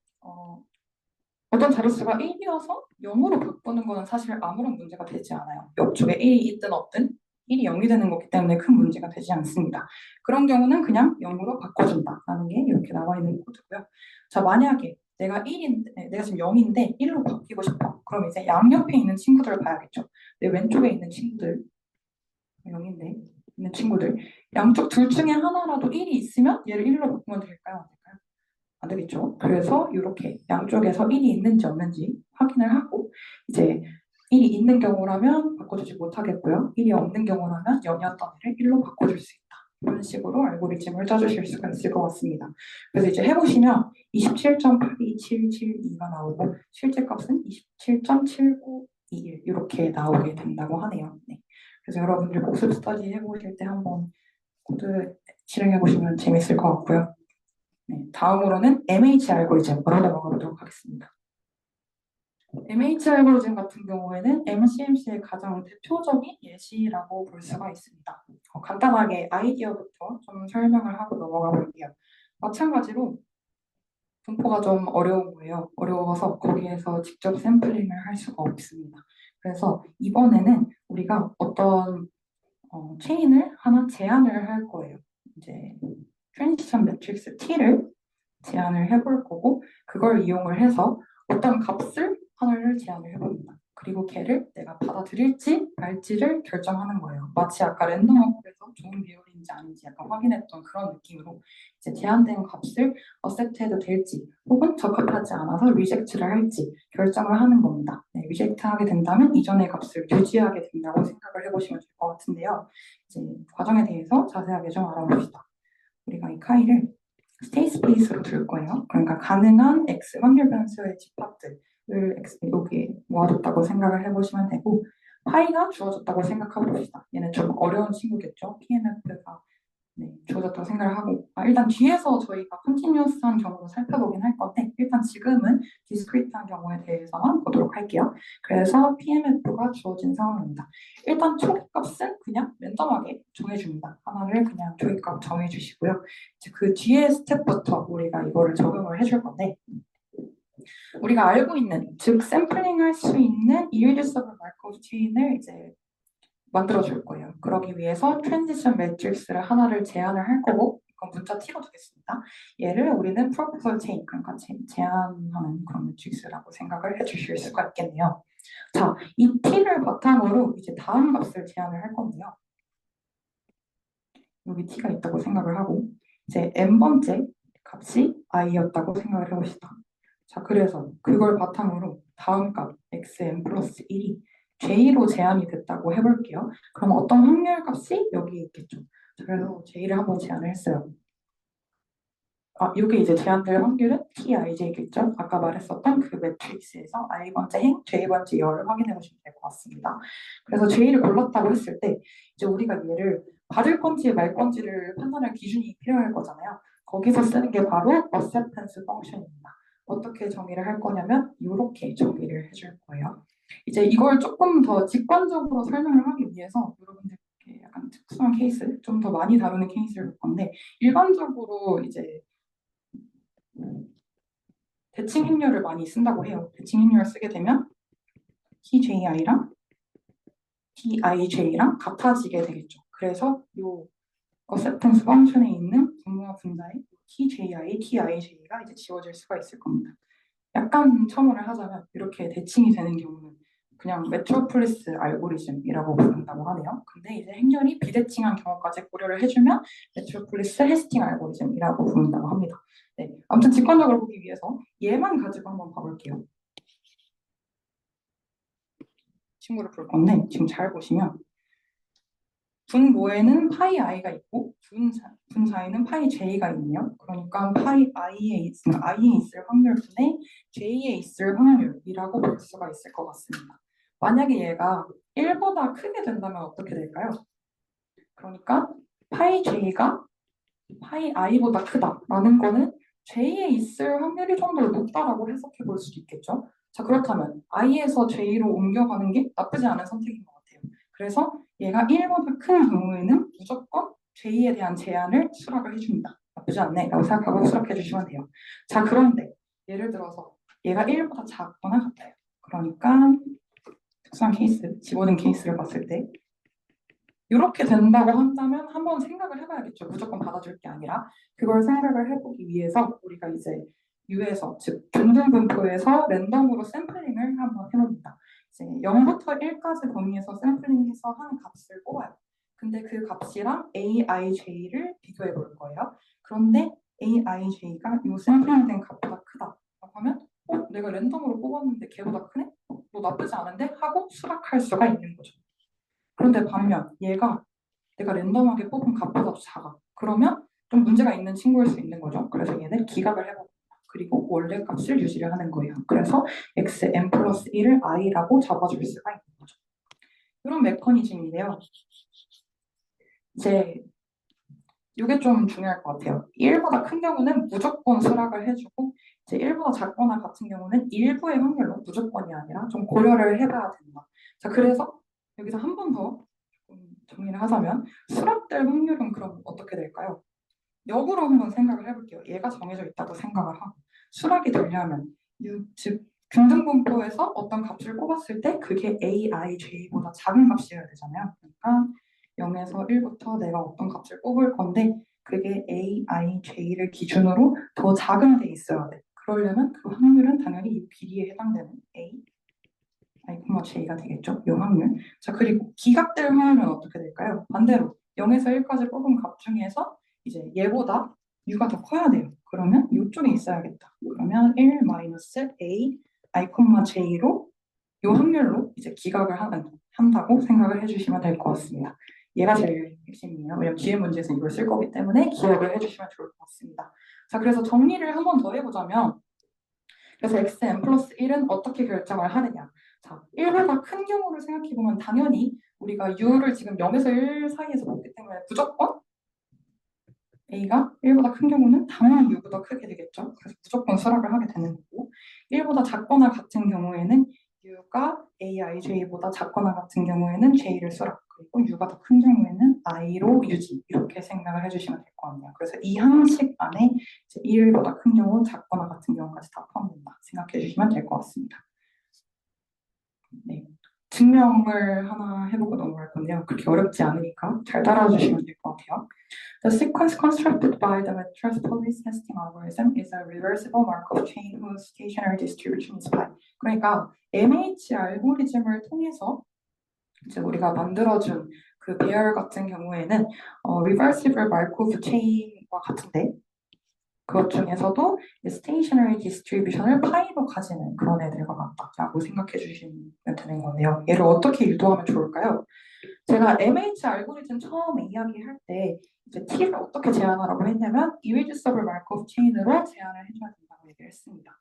어떤 자릿수가 1이어서 0으로 바꾸는 거는 사실 아무런 문제가 되지 않아요. 옆쪽에 1이 있든 없든 1이 0이 되는 거기 때문에 큰 문제가 되지 않습니다. 그런 경우는 그냥 0으로 바꿔준다라는 게 이렇게 나와 있는 코드고요. 자, 만약에 내가 지금 0인데 1로 바뀌고 싶어. 그럼 이제 양옆에 있는 친구들을 봐야겠죠. 내 왼쪽에 있는 친구들, 0인데 있는 친구들, 양쪽 둘 중에 하나라도 1이 있으면 얘를 1로 바꾸면 될까요? 안 될까요? 안 되겠죠. 그래서 이렇게 양쪽에서 1이 있는지 없는지 확인을 하고 이제 1이 있는 경우라면 바꿔주지 못하겠고요. 1이 없는 경우라면 0이었던 애를 1로 바꿔줄 수 있다. 이런 식으로 알고리즘을 짜주실 수가 있을 것 같습니다. 그래서 이제 해보시면 27.82772가 나오고 실제 값은 27.7921 이렇게 나오게 된다고 하네요. 네. 그래서 여러분들 복습 스터디 해보실 때 한번 코드 실행해보시면 재밌을 것 같고요. 네, 다음으로는 MH 알고리즘으로 넘어가 보도록 하겠습니다. MH 알고리즘 같은 경우에는 MCMC의 가장 대표적인 예시라고 볼 수가 있습니다. 간단하게 아이디어부터 좀 설명을 하고 넘어가 볼게요. 마찬가지로 분포가 좀 어려운 거예요. 어려워서 거기에서 직접 샘플링을 할 수가 없습니다. 그래서 이번에는 우리가 어떤 체인을 하나 제안을 할 거예요. 이제 트랜지션 매트릭스 T를 제안을 해볼 거고 그걸 이용을 해서 어떤 값을 하나를 제안을 해봅니다. 그리고 걔를 내가 받아들일지 말지를 결정하는 거예요. 마치 아까 랜덤워크에서 좋은 비율인지 아닌지 약간 확인했던 그런 느낌으로 이제 제한된 값을 어셉트해도 될지 혹은 적합하지 않아서 리젝트를 할지 결정을 하는 겁니다. 네, 리젝트하게 된다면 이전의 값을 유지하게 된다고 생각을 해보시면 될 것 같은데요. 이제 과정에 대해서 자세하게 좀 알아봅시다. 우리가 이 카이를 스테이 스페이스로 둘 거예요. 그러니까 가능한 X 확률 변수의 집합들을 여기 모아뒀다고 생각을 해보시면 되고 파이가 주어졌다고 생각하고 봅시다. 얘는 좀 어려운 친구겠죠. PMF가 주어졌다고 생각을 하고 일단 뒤에서 저희가 컨티뉴어스한 경우도 살펴보긴 할 건데 일단 지금은 디스크리트한 경우에 대해서만 보도록 할게요. 그래서 PMF가 주어진 상황입니다. 일단 초기값은 그냥 랜덤하게 정해줍니다. 하나를 그냥 초기값 정해주시고요. 이제 그 뒤에 스텝부터 우리가 이거를 적용을 해줄 건데 우리가 알고 있는 즉 샘플링할 수 있는 irreducible Markov chain을 이제 만들어줄 거예요. 그러기 위해서 트랜지션 매트릭스를 하나를 제안을 할 거고 이건 문자 T로 두겠습니다. 얘를 우리는 프로포설 체인, 그러니까 제안하는 그런 매트릭스라고 생각을 해주실 수가 있겠네요. 자, 이 T를 바탕으로 이제 다음 값을 제안을 할 건데요. 여기 T가 있다고 생각을 하고 이제 n번째 값이 i였다고 생각을 해봅시다. 자, 그래서 그걸 바탕으로 다음 값 xn 플러스 1이 j로 제한이 됐다고 해볼게요. 그럼 어떤 확률 값이 여기 있겠죠. 그래서 j를 한번 제한을 했어요. 이게 이제 제한될 확률은 TIJ겠죠? 아까 말했었던 그 매트릭스에서 i번째 행, j번째 열을 확인해 보시면 될 것 같습니다. 그래서 j를 골랐다고 했을 때 이제 우리가 얘를 받을 건지 말 건지를 판단할 기준이 필요할 거잖아요. 거기서 쓰는 게 바로 acceptance function입니다. 어떻게 정의를 할 거냐면 이렇게 정의를 해줄 거예요. 이제 이걸 조금 더 직관적으로 설명을 하기 위해서 여러분들께 약간 특수한 케이스, 좀 더 많이 다루는 케이스를 볼 건데 일반적으로 이제 대칭 행렬을 많이 쓴다고 해요. 대칭 행렬을 쓰게 되면 TJI랑 TIJ랑 같아지게 되겠죠. 그래서 이 acceptance 펑션에 있는 분모와 분자의 TJI, TIJ가 이제 지워질 수가 있을 겁니다. 약간 첨언을 하자면 이렇게 대칭이 되는 경우는 그냥 메트로폴리스 알고리즘이라고 부른다고 하네요. 근데 이제 행렬이 비대칭한 경우까지 고려를 해주면 메트로폴리스 해스팅 알고리즘이라고 부른다고 합니다. 네, 아무튼 직관적으로 보기 위해서 얘만 가지고 한번 봐볼게요. 친구를 볼 건데 지금 잘 보시면 분모에는 파이 i가 있고 분 사이는 파이 j가 있네요. 그러니까 파이 i에 있을 확률분의 j에 있을 확률이라고 볼 수가 있을 것 같습니다. 만약에 얘가 1보다 크게 된다면 어떻게 될까요? 그러니까 파이 j가 파이 i보다 크다라는 거는 j에 있을 확률이 좀 더 높다라고 해석해 볼 수도 있겠죠. 자, 그렇다면 i에서 j로 옮겨가는 게 나쁘지 않은 선택인 것 같아요. 그래서 얘가 1보다 큰 경우에는 무조건 j에 대한 제한을 수락을 해줍니다. 나쁘지 않네 라고 생각하고 수락해 주시면 돼요. 자, 그런데 예를 들어서 얘가 1보다 작거나 같아요. 그러니까 특수한 케이스, 집어든 케이스를 봤을 때 이렇게 된다고 한다면 한번 생각을 해봐야겠죠. 무조건 받아줄 게 아니라 그걸 생각을 해보기 위해서 우리가 이제 U에서 즉 중등분포에서 랜덤으로 샘플링을 한번 해봅니다. 이제 0부터 1까지 범위에서 샘플링해서 한 값을 뽑아요. 근데 그 값이랑 AIJ를 비교해 볼 거예요. 그런데 AIJ가 이 샘플링된 값보다 크다라고 하면 내가 랜덤으로 뽑았는데 걔보다 크네? 너 나쁘지 않은데? 하고 수락할 수가 있는 거죠. 그런데 반면 얘가 내가 랜덤하게 뽑은 값보다 작아. 그러면 좀 문제가 있는 친구일 수 있는 거죠. 그래서 얘는 기각을 해봅니다. 그리고 원래 값을 유지를 하는 거예요. 그래서 xn 플러스 1을 i라고 잡아줄 수가 있는 거죠. 이런 메커니즘인데요. 이제 이게 좀 중요할 것 같아요. 1보다 큰 경우는 무조건 수락을 해주고 이제 1보다 작거나 같은 경우는 일부의 확률로 무조건이 아니라 좀 고려를 해봐야 된다. 자, 그래서 여기서 한 번 더 정리를 하자면 수락될 확률은 그럼 어떻게 될까요? 역으로 한번 생각을 해볼게요. 얘가 정해져 있다고 생각을 하고 수락이 되려면 즉 중등분포에서 어떤 값을 꼽았을 때 그게 AIJ보다 작은 값이어야 되잖아요. 그러니까 0에서 1부터 내가 어떤 값을 뽑을 건데 그게 AIJ를 기준으로 더 작은 데 있어야 돼. 그러려면 그 확률은 당연히 이 비리에 해당되는 J가 되겠죠. 이 확률. 자, 그리고 기각될 확률은 어떻게 될까요? 반대로 0에서 1까지 뽑은 값 중에서 이제 얘보다 U가 더 커야 돼요. 그러면 이쪽에 있어야겠다. 그러면 1 마이너스 A I, J로 이 확률로 이제 기각을 한다고 생각을 해주시면 될 것 같습니다. 얘가 제일 핵심이에요. 왜냐면 뒤에 문제에서 이걸 쓸 거기 때문에 기억을 해주시면 좋을 것 같습니다. 자, 그래서 정리를 한 번 더 해보자면 그래서 xn 플러스 1은 어떻게 결정을 하느냐. 자, 1보다 큰 경우를 생각해보면 당연히 우리가 u를 지금 0에서 1 사이에서 봤기 때문에 무조건 a가 1보다 큰 경우는 당연히 u보다 크게 되겠죠. 그래서 무조건 수락을 하게 되는 거고 1보다 작거나 같은 경우에는 u가 aij보다 작거나 같은 경우에는 j를 수락 그리고 u가 더 큰 경우에는 i로 유지 이렇게 생각을 해주시면 될 것 같네요. 그래서 이 항식 안에 이제 1보다 큰 경우, 작거나 같은 경우까지 다 포함된다 생각해 주시면 될 것 같습니다. 네. 증명을 하나 해보고 넘어갈 건데요. 그렇게 어렵지 않으니까 잘 따라와 주시면 될 것 같아요. The sequence constructed by the Metropolis testing algorithm is a reversible Markov chain whose stationary distribution is pi. 그러니까 MH 알고리즘을 통해서 이제 우리가 만들어준 그 배열 같은 경우에는 reversible Markov chain과 같은데 그것 중에서도 stationary distribution을 파이로 가지는 그런 애들과 같다라고 생각해 주시면 되는 건데요. 얘를 어떻게 유도하면 좋을까요? 제가 MH 알고리즘 처음에 이야기할 때 이제 T를 어떻게 제한하라고 했냐면 irreducible Markov chain으로 제한을 해줘야 된다고 얘기를 했습니다.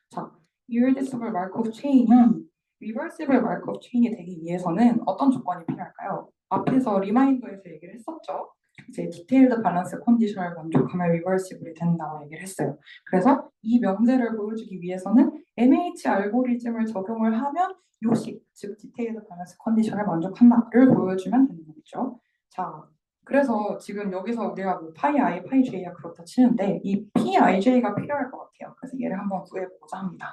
자, irreducible Markov chain은 reversible Markov chain이 되기 위해서는 어떤 조건이 필요할까요? 앞에서 리마인더에서 얘기를 했었죠. 이제 디테일드 밸런스 컨디션을 만족하면 리버시블이 된다고 얘기를 했어요. 그래서 이 명제를 보여주기 위해서는 MH 알고리즘을 적용을 하면 요식, 즉 디테일드 밸런스 컨디션을 만족한다를 보여주면 되는 거죠. 자, 그래서 지금 여기서 우리가 뭐 파이 i, 파이 j가 그렇다 치는데 이 pij가 필요할 것 같아요. 그래서 얘를 한번 구해보고자 합니다.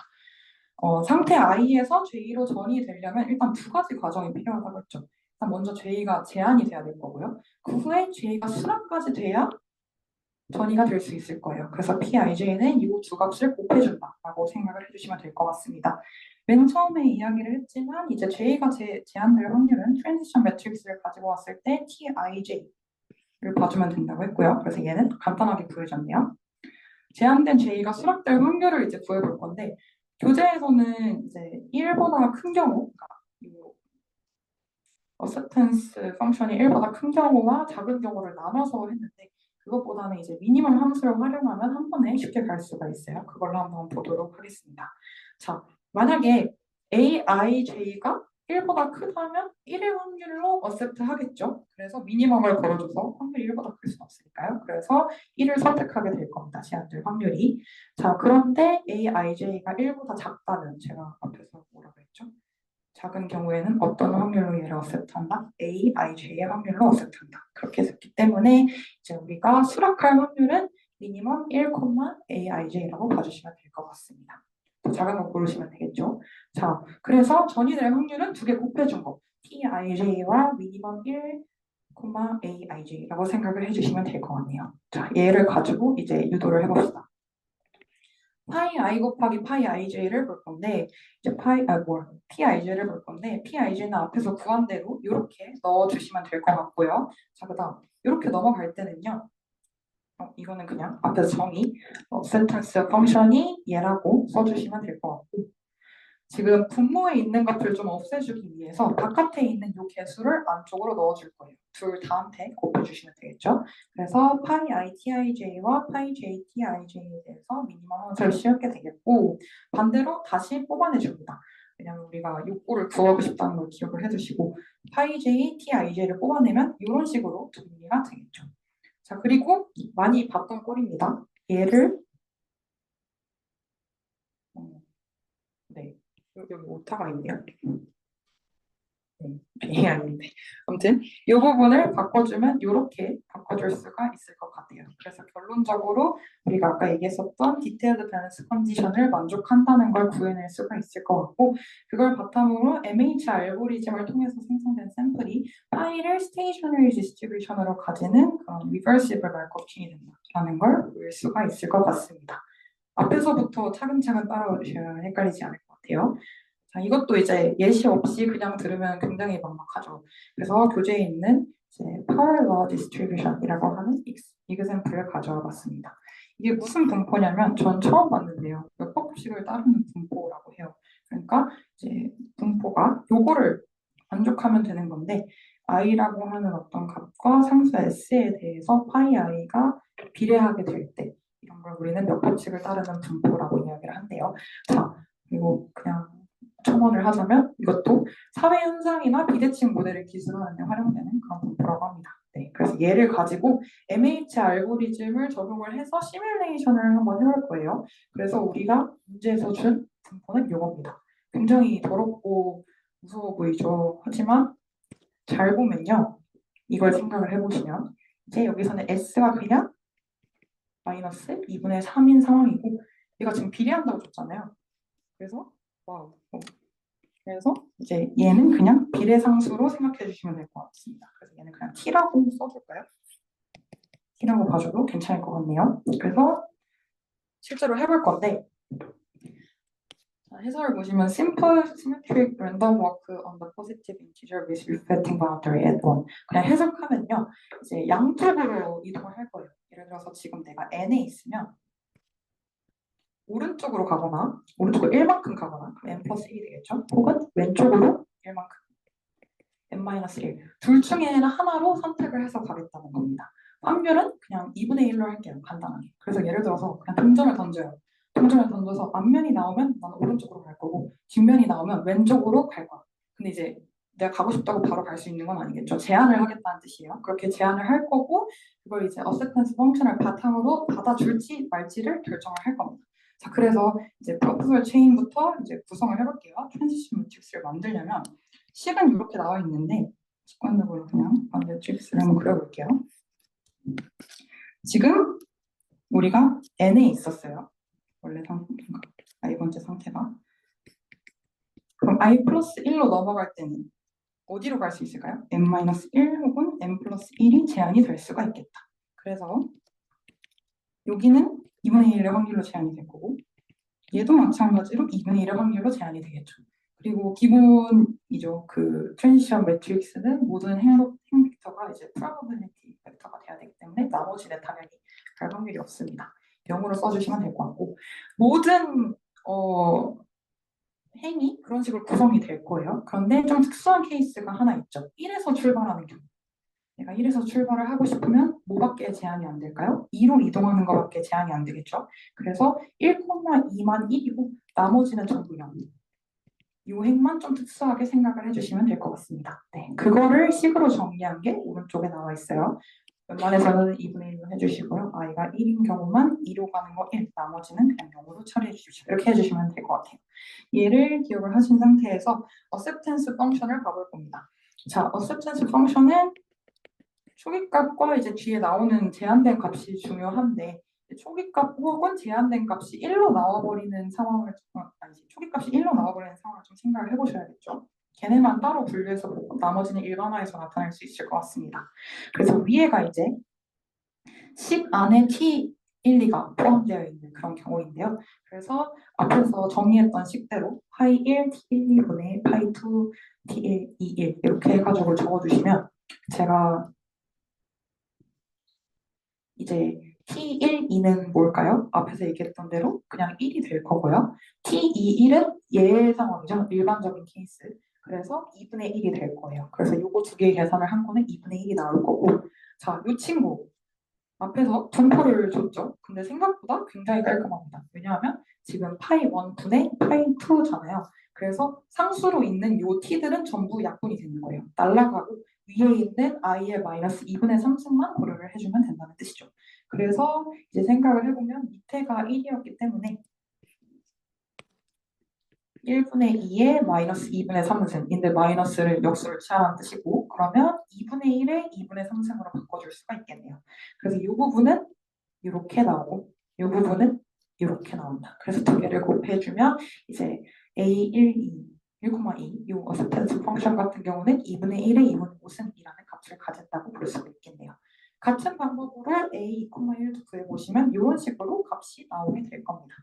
상태 i에서 j로 전이 되려면 일단 두 가지 과정이 필요하다고 했죠. 일단 먼저 j가 제한이 돼야 될 거고요. 그 후에 j가 수락까지 돼야 전이가 될 수 있을 거예요. 그래서 PIJ는 이 두 값을 곱해준다라고 생각을 해주시면 될 것 같습니다. 맨 처음에 이야기를 했지만 이제 J가 제한될 확률은 트랜지션 매트릭스를 가지고 왔을 때 TIJ를 봐주면 된다고 했고요. 그래서 얘는 간단하게 구해졌네요. 제한된 J가 수락될 확률을 이제 구해볼 건데 교재에서는 이제 1보다 큰 경우, 그러니까 이 어세턴스 펑션이 1보다 큰 경우와 작은 경우를 나눠서 했는데 그것보다는 이제 미니멈 함수를 활용하면 한 번에 쉽게 갈 수가 있어요. 그걸로 한번 보도록 하겠습니다. 자, 만약에 aij가 1보다 크다면 1의 확률로 어셉트 하겠죠. 그래서 미니멈을 걸어줘서 확률이 1보다 클 수는 없으니까요. 그래서 1을 선택하게 될 겁니다. 제한될 확률이. 자, 그런데 aij가 1보다 작다면 제가 앞에서 뭐라고 했죠? 작은 경우에는 어떤 확률로 얘를 어셉트한다? A, I, J의 확률로 어셉트한다. 그렇게 했기 때문에 이제 우리가 수락할 확률은 미니멈 1, A, I, J라고 봐주시면 될 것 같습니다. 더 작은 거 고르시면 되겠죠. 자, 그래서 전이될 확률은 두 개 곱해준 거. T, I, J와 미니멈 1, A, I, J라고 생각을 해주시면 될 것 같네요. 자, 얘를 가지고 이제 유도를 해봅시다. 파이 i 곱하기 파이 ij를 볼 건데 이제 pij를 볼 건데 pij는 앞에서 구한 대로 이렇게 넣어주시면 될 것 같고요. 자, 그다음 이렇게 넘어갈 때는요. 이거는 그냥 앞에서 정의 센텐스 펑션이 얘라고 써주시면 될 것 같고 지금 분모에 있는 것들 좀 없애주기 위해서 바깥에 있는 이 개수를 안쪽으로 넣어줄 거예요. 둘 다한테 곱해주시면 되겠죠. 그래서 파이 i tij와 파이 j tij에 대해서 미니멈 함수를 씌우게 되겠고 반대로 다시 뽑아내줍니다. 왜냐면 우리가 욕구를 구하고 싶다는 걸 기억을 해두시고 파이 j tij를 뽑아내면 이런 식으로 정리가 되겠죠. 자, 그리고 많이 봤던 꼴입니다. 얘를 네, 여기 오타가 있네요. 네, 아닌데. 아무튼 이 부분을 바꿔주면 이렇게 바꿔줄 수가 있을 것 같아요. 그래서 결론적으로 우리가 아까 얘기했었던 디테일드 밸런스 컨디션을 만족한다는 걸 구해낼 수가 있을 것 같고 그걸 바탕으로 MH 알고리즘을 통해서 생성된 샘플이 파이를 스테이셔너리 디스트리뷰션으로 가지는 그런 리버시블 말커팅이 된다는 걸 볼 수가 있을 것 같습니다. 앞에서부터 차근차근 따라오셔야 헷갈리지 않을 것 같아요. 자, 이것도 이제 예시 없이 그냥 들으면 굉장히 막막하죠. 그래서 교재에 있는 이제 parallel distribution이라고 하는 example을 가져와 봤습니다. 이게 무슨 분포냐면 전 처음 봤는데요. 몇 법칙을 따르는 분포라고 해요. 그러니까 이제 분포가 요거를 만족하면 되는 건데 i라고 하는 어떤 값과 상수 s에 대해서 파이 i가 비례하게 될 때 이런 걸 우리는 몇 법칙을 따르는 분포라고 이야기를 한대요. 자, 그리고 그냥 첨언을 하자면 이것도 사회 현상이나 비대칭 모델을 기술로 하는 데 활용되는 그런 분포라고 합니다. 네, 그래서 얘를 가지고 MH 알고리즘을 적용을 해서 시뮬레이션을 한번 해볼 거예요. 그래서 우리가 문제에서 준 분포는 이겁니다. 굉장히 더럽고 무서워 보이죠. 하지만 잘 보면요. 이걸 생각을 해보시면 이제 여기서는 S가 그냥 마이너스 2분의 3인 상황이고 얘가 지금 비례한다고 줬잖아요. 그래서 와우. 그래서 이제 얘는 그냥 비례상수로 생각해 주시면 될 것 같습니다. 그래서 얘는 그냥 t라고 써줄까요? t라고 봐줘도 괜찮을 것 같네요. 그래서 실제로 해볼 건데 자, 해설을 보시면 simple symmetric random walk on the positive integer with reflecting boundary at 1 그냥 해석하면요 이제 양쪽으로 이동을 할 거예요. 예를 들어서 지금 내가 n에 있으면 오른쪽으로 가거나 오른쪽으로 1만큼 가거나 n 플러스 1이 되겠죠? 혹은 왼쪽으로 1만큼 n-1 둘 중에 하나로 선택을 해서 가겠다는 겁니다. 확률은 그냥 2분의 1로 할게요. 간단하게. 그래서 예를 들어서 그냥 동전을 던져요. 동전을 던져서 앞면이 나오면 나는 오른쪽으로 갈 거고 뒷면이 나오면 왼쪽으로 갈 거야. 근데 이제 내가 가고 싶다고 바로 갈 수 있는 건 아니겠죠. 제한을 하겠다는 뜻이에요. 그렇게 제한을 할 거고 그걸 이제 어세턴스 펑션을 바탕으로 받아줄지 말지를 결정을 할 겁니다. 자, 그래서 이제 프로포설 체인부터 이제 구성을 해볼게요. 트랜지션 매트릭스를 만들려면 식은 이렇게 나와 있는데 직관적으로 그냥 매트릭스를 한번 그려볼게요. 지금 우리가 n에 있었어요. 원래 상태가 i 번째 상태가. 그럼 i 플러스 1로 넘어갈 때는 어디로 갈 수 있을까요? n-1 혹은 n 플러스 1이 제한이 될 수가 있겠다. 그래서 여기는 2분의 1의 확률로 제한이 될 거고 얘도 마찬가지로 2분의 1의 확률로 제한이 되겠죠. 그리고 기본이죠. 그 트랜지션 매트릭스는 모든 행 벡터가 이제 프로바빌리티 벡터가 돼야 되기 때문에 나머지는 당연히 갈 확률이 없습니다. 0으로 써주시면 될 것 같고 모든 행이 그런 식으로 구성이 될 거예요. 그런데 좀 특수한 케이스가 하나 있죠. 1에서 출발하는 경우. 내가 1에서 출발을 하고 싶으면 뭐밖에 제한이 안 될까요? 2로 이동하는 것밖에 제한이 안 되겠죠. 그래서 1,2만 1이고 나머지는 전부 0. 이 행만 좀 특수하게 생각을 해주시면 될 것 같습니다. 네, 그거를 식으로 정리한 게 오른쪽에 나와 있어요. 웬만해서는 2분의 1로 해주시고요. i가 1인 경우만 2로 가는 거 1, 나머지는 그냥 0으로 처리해 주십시오. 이렇게 해주시면 될 것 같아요. 얘를 기억을 하신 상태에서 acceptance 펑션을 가볼 겁니다. 자, acceptance 펑션은 초기값과 이제 뒤에 나오는 제한된 값이 중요한데 초기값 혹은 제한된 값이 1로 나와버리는 상황을 아니지 초기값이 1로 나와버리는 상황을 좀 생각을 해보셔야겠죠. 걔네만 따로 분류해서 보고 나머지는 일반화해서 나타낼 수 있을 것 같습니다. 그래서 위에가 이제 식 안에 t 1, 2가 포함되어 있는 그런 경우인데요. 그래서 앞에서 정리했던 식대로 파이 1, t 1, 2분의 파이 2, t 1, 2, 1 이렇게 해가지고 적어주시면 제가 이제 T1, 2는 뭘까요? 앞에서 얘기했던 대로 그냥 1이 될 거고요. T2, 1은 예외 상황이죠. 일반적인 케이스. 그래서 2분의 1이 될 거예요. 그래서 요거 두 개의 계산을 한 거는 2분의 1이 나올 거고 자, 이 친구 앞에서 분포를 줬죠. 근데 생각보다 굉장히 깔끔합니다. 왜냐하면 지금 파이 1 분의 파이 2잖아요. 그래서 상수로 있는 요 t들은 전부 약분이 되는 거예요. 날라가고 위에 있는 i의 마이너스 2분의 3승만 고려를 해주면 된다는 뜻이죠. 그래서 이제 생각을 해보면 밑에가 1이었기 때문에 1분의 2에 마이너스 2분의 3승인데 마이너스를 역수를 취하는 뜻이고 그러면 2분의 1에 2분의 3승으로 바꿔줄 수가 있겠네요. 그래서 이 부분은 이렇게 나오고 이 부분은 이렇게 나온다. 그래서 두 개를 곱해주면 이제 A1, 2, 1,2 이 어셉턴스 펑션 같은 경우는 2분의 1에 2분의 5승이라는 값을 가졌다고 볼 수가 있겠네요. 같은 방법으로 A, 2,1도 구해보시면 이런 식으로 값이 나오게 될 겁니다.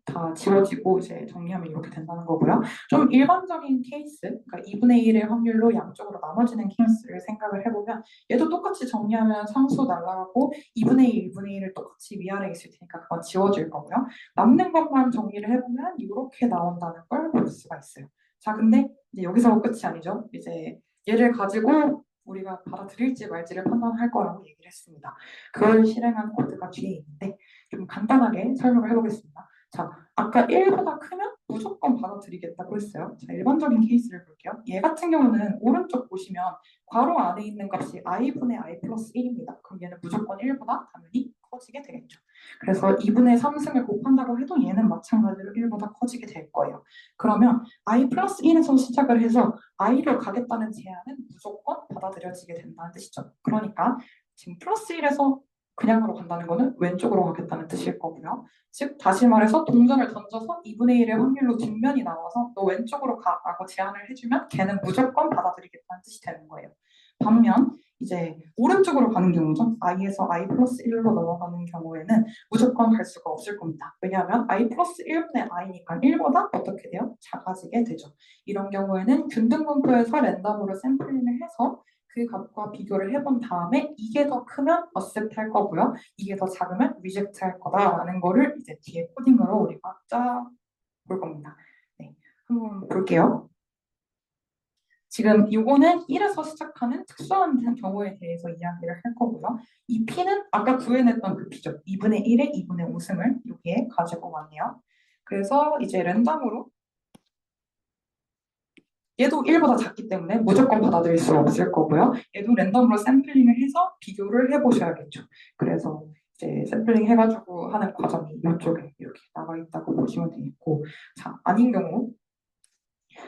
다 지워지고 이제 정리하면 이렇게 된다는 거고요. 좀 일반적인 케이스, 그러니까 2분의 1의 확률로 양쪽으로 나눠지는 케이스를 생각을 해보면 얘도 똑같이 정리하면 상수 날라가고 2분의 1, 2분의 1을 똑같이 위아래에 있을 테니까 그건 지워질 거고요. 남는 것만 정리를 해보면 이렇게 나온다는 걸 볼 수가 있어요. 자, 근데 이제 여기서 끝이 아니죠. 이제 얘를 가지고 우리가 받아들일지 말지를 판단할 거라고 얘기를 했습니다. 그걸 실행한 코드가 뒤에 있는데 좀 간단하게 설명을 해보겠습니다. 자, 아까 1보다 크면 무조건 받아들이겠다고 했어요. 자, 일반적인 케이스를 볼게요. 얘 같은 경우는 오른쪽 보시면 괄호 안에 있는 값이 i분의 i 플러스 1입니다. 그럼 얘는 무조건 1보다 당연히 커지게 되겠죠. 그래서 2분의 3승을 곱한다고 해도 얘는 마찬가지로 1보다 커지게 될 거예요. 그러면 i 플러스 1에서 시작을 해서 i를 가겠다는 제한은 무조건 받아들여지게 된다는 뜻이죠. 그러니까 지금 플러스 1에서 그냥으로 간다는 거는 왼쪽으로 가겠다는 뜻일 거고요. 즉 다시 말해서 동전을 던져서 2분의 1의 확률로 뒷면이 나와서 너 왼쪽으로 가라고 제안을 해주면 걔는 무조건 받아들이겠다는 뜻이 되는 거예요. 반면 이제 오른쪽으로 가는 경우죠. i에서 i 플러스 1로 넘어가는 경우에는 무조건 갈 수가 없을 겁니다. 왜냐하면 i 플러스 1분의 i니까 1보다 어떻게 돼요? 작아지게 되죠. 이런 경우에는 균등분포에서 랜덤으로 샘플링을 해서 그 값과 비교를 해본 다음에 이게 더 크면 accept 할 거고요. 이게 더 작으면 reject 할 거다라는 거를 이제 뒤에 코딩으로 우리가 짜 볼 겁니다. 네, 한번 볼게요. 지금 요거는 1에서 시작하는 특수한 경우에 대해서 이야기를 할 거고요. 이 P는 아까 구해냈던 그 P죠. 2분의 1에 2분의 5승을 여기에 가지고 왔네요. 그래서 이제 랜덤으로 얘도 1보다 작기 때문에 무조건 받아들일 수 없을 거고요. 얘도 랜덤으로 샘플링을 해서 비교를 해보셔야겠죠. 그래서 이제 샘플링 해가지고 하는 과정이 이쪽에 이렇게 나와 있다고 보시면 되겠고, 자, 아닌 경우,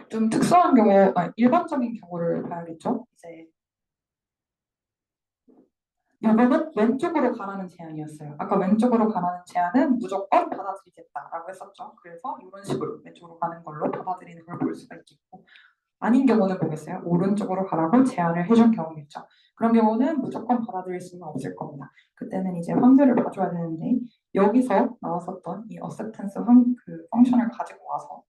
좀 특수한 경우, 일반적인 경우를 봐야겠죠. 이제 이거는 왼쪽으로 가라는 제안이었어요. 아까 왼쪽으로 가라는 제안은 무조건 받아들이겠다라고 했었죠. 그래서 이런 식으로 왼쪽으로 가는 걸로 받아들이는 걸 볼 수가 있겠고, 아닌 경우는 보겠어요. 오른쪽으로 가라고 제안을 해준 경우겠죠. 그런 경우는 무조건 받아들일 수는 없을 겁니다. 그때는 이제 확률을 봐줘야 되는데 여기서 나왔었던 이 acceptance 그 펑션을 가지고 와서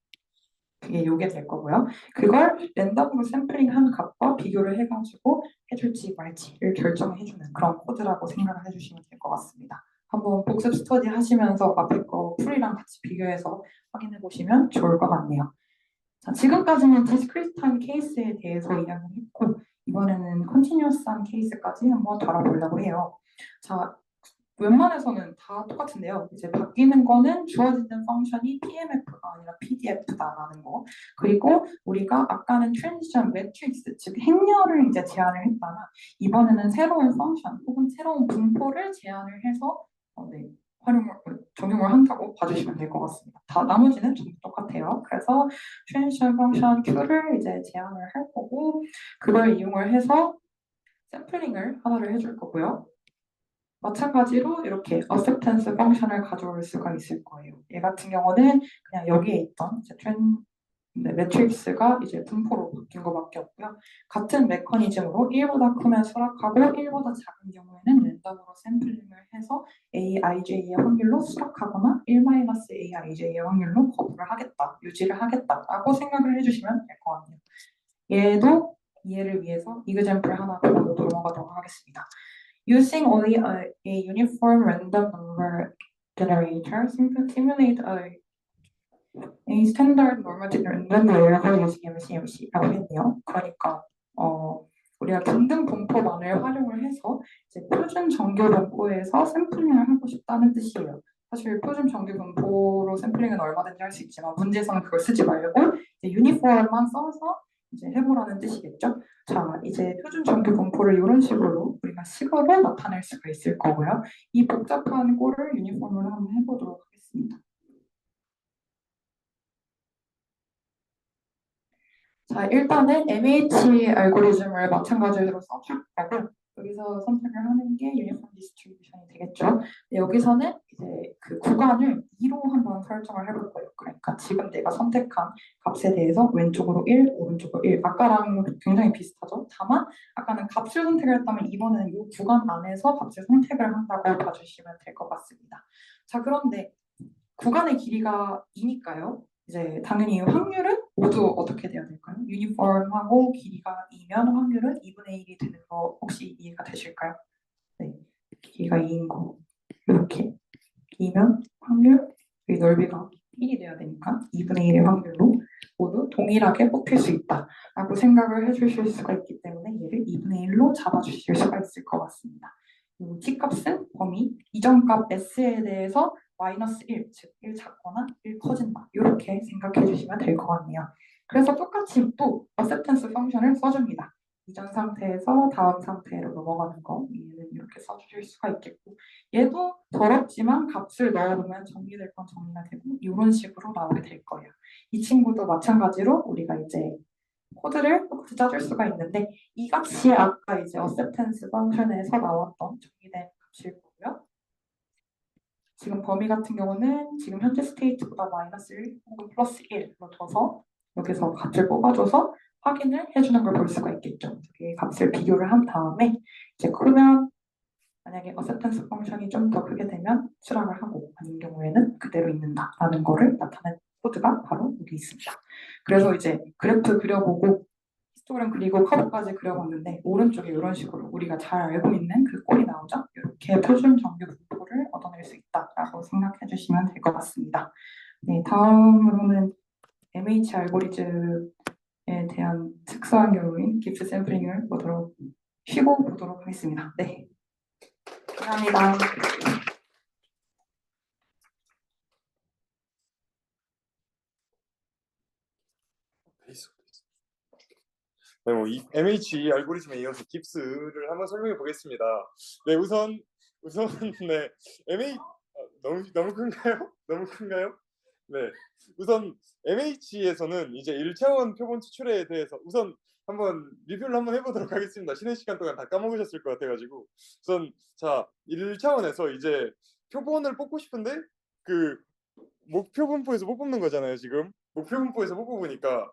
그게 요게 될 거고요. 그걸 랜덤으로 샘플링한 값과 비교를 해가지고 해줄지 말지를 결정해주는 그런 코드라고 생각을 해주시면 될 것 같습니다. 한번 복습 스터디 하시면서 앞에 거 풀이랑 같이 비교해서 확인해 보시면 좋을 것 같네요. 자, 지금까지는 디스크리트한 케이스에 대해서 이야기를 했고 이번에는 컨티뉴어스한 케이스까지 한번 다뤄보려고 해요. 자, 웬만해서는 다 똑같은데요. 이제 바뀌는 거는 주어지는 펑션이 PMF가 아니라 PDF다라는 거. 그리고 우리가 아까는 트랜지션 매트릭스, 즉 행렬을 이제 제안을 했다면 이번에는 새로운 펑션 혹은 새로운 분포를 제안을 해서 네, 적용을 한다고 봐주시면 될 것 같습니다. 다 나머지는 전부 똑같아요. 그래서 트랜지션 펑션 Q를 이제 제안을 할 거고 그걸 이용을 해서 샘플링을 하나를 해줄 거고요. 마찬가지로 이렇게 acceptance 펑션을 가져올 수가 있을 거예요. 얘 같은 경우는 그냥 여기에 있던 이제 매트릭스가 이제 분포로 바뀐 것밖에 없고요. 같은 메커니즘으로 1보다 크면 수락하고 1보다 작은 경우에는 랜덤으로 샘플링을 해서 AIJ의 확률로 수락하거나 1-AIJ의 확률로 거부를 하겠다, 유지를 하겠다라고 생각을 해주시면 될 것 같네요. 얘도 이해를 위해서 example 하나 더 넘어가도록 하겠습니다. Using only a uniform random number generator, simulate a standard normative random variable using MCMC라고 했네요. 그러니까 우리가 등등 분포만을 활용을 해서 이제 표준 정규 분포에서 샘플링을 하고 싶다는 뜻이에요. 사실 표준 정규 분포로 샘플링은 얼마든지 할 수 있지만 문제에서는 그걸 쓰지 말고 이제 유니폼만 써서 이제 해보라는 뜻이겠죠. 자, 이제 표준 정규 분포를 이런 식으로 우리가 식으로 나타낼 수가 있을 거고요. 이 복잡한 꼴을 유니폼으로 한번 해보도록 하겠습니다. 자, 일단은 MH 알고리즘을 마찬가지로 써줄 거고 여기서 선택을 하는 게 유니폼 디스트리뷰션이 되겠죠. 여기서는 이제 그 구간을 2로 한번 설정을 해볼 거예요. 그러니까 지금 내가 선택한 값에 대해서 왼쪽으로 1, 오른쪽으로 1. 아까랑 굉장히 비슷하죠. 다만 아까는 값을 선택을 했다면 이번에는 이 구간 안에서 값을 선택을 한다고 봐주시면 될 것 같습니다. 자, 그런데 구간의 길이가 2니까요. 이제 당연히 확률은 모두 어떻게 돼야 될까요? 유니폼하고 길이가 2면 확률은 2분의 1이 되는 거 혹시 이해가 되실까요? 네, 길이가 2인 거 이렇게 2면 확률 이 넓이가 1이 돼야 되니까 2분의 1의 확률로 모두 동일하게 뽑힐 수 있다라고 생각을 해주실 수가 있기 때문에 얘를 2분의 1로 잡아주실 수가 있을 것 같습니다. 이 t값은 범위 이전값 s에 대해서 마이너스 1, 즉 1 작거나 1 커진다. 이렇게 생각해 주시면 될 것 같네요. 그래서 똑같이 또 acceptance 펑션을 써줍니다. 이전 상태에서 다음 상태로 넘어가는 거 얘는 이렇게 써주실 수가 있겠고 얘도 더럽지만 값을 넣어보면 정리될 건 정리가 되고 이런 식으로 나오게 될 거예요. 이 친구도 마찬가지로 우리가 이제 코드를 똑같이 짜줄 수가 있는데 이 값이 아까 이제 acceptance 펑션에서 나왔던 정리된 값일 거고요. 지금 범위 같은 경우는 지금 현재 스테이트보다 마이너스 1 혹은 플러스 1로 둬서 여기서 값을 뽑아줘서 확인을 해주는 걸 볼 수가 있겠죠. 이 값을 비교를 한 다음에 이제 크면 만약에 acceptance 펑션이 좀 더 크게 되면 수락을 하고 아닌 경우에는 그대로 있는다라는 거를 나타낸 코드가 바로 여기 있습니다. 그래서 이제 그래프 그려보고 히스토그램 그리고 커브까지 그려봤는데 오른쪽에 이런 식으로 우리가 잘 알고 있는 그 꼴이 나오죠. 이렇게 표준 정규 분포를 얻어낼 수 있다라고 생각해 주시면 될 것 같습니다. 네, 다음으로는 MH 알고리즘에 대한 특수한 경우인 깁스 샘플링을 쉬고 보도록 하겠습니다. 네, 감사합니다. 네, 이 MH 알고리즘에 이어서 깁스를 한번 설명해 보겠습니다. 네, 우선 네, MH 너무 큰가요? 너무 큰가요? 네, 우선 MH에서는 이제 1차원 표본 추출에 대해서 우선 한번 리뷰를 한번 해보도록 하겠습니다. 쉬는 시간 동안 다 까먹으셨을 것 같아가지고 우선 자 1차원에서 이제 표본을 뽑고 싶은데 그 목표 분포에서 못 뽑는 거잖아요. 지금 목표 분포에서 못 뽑으니까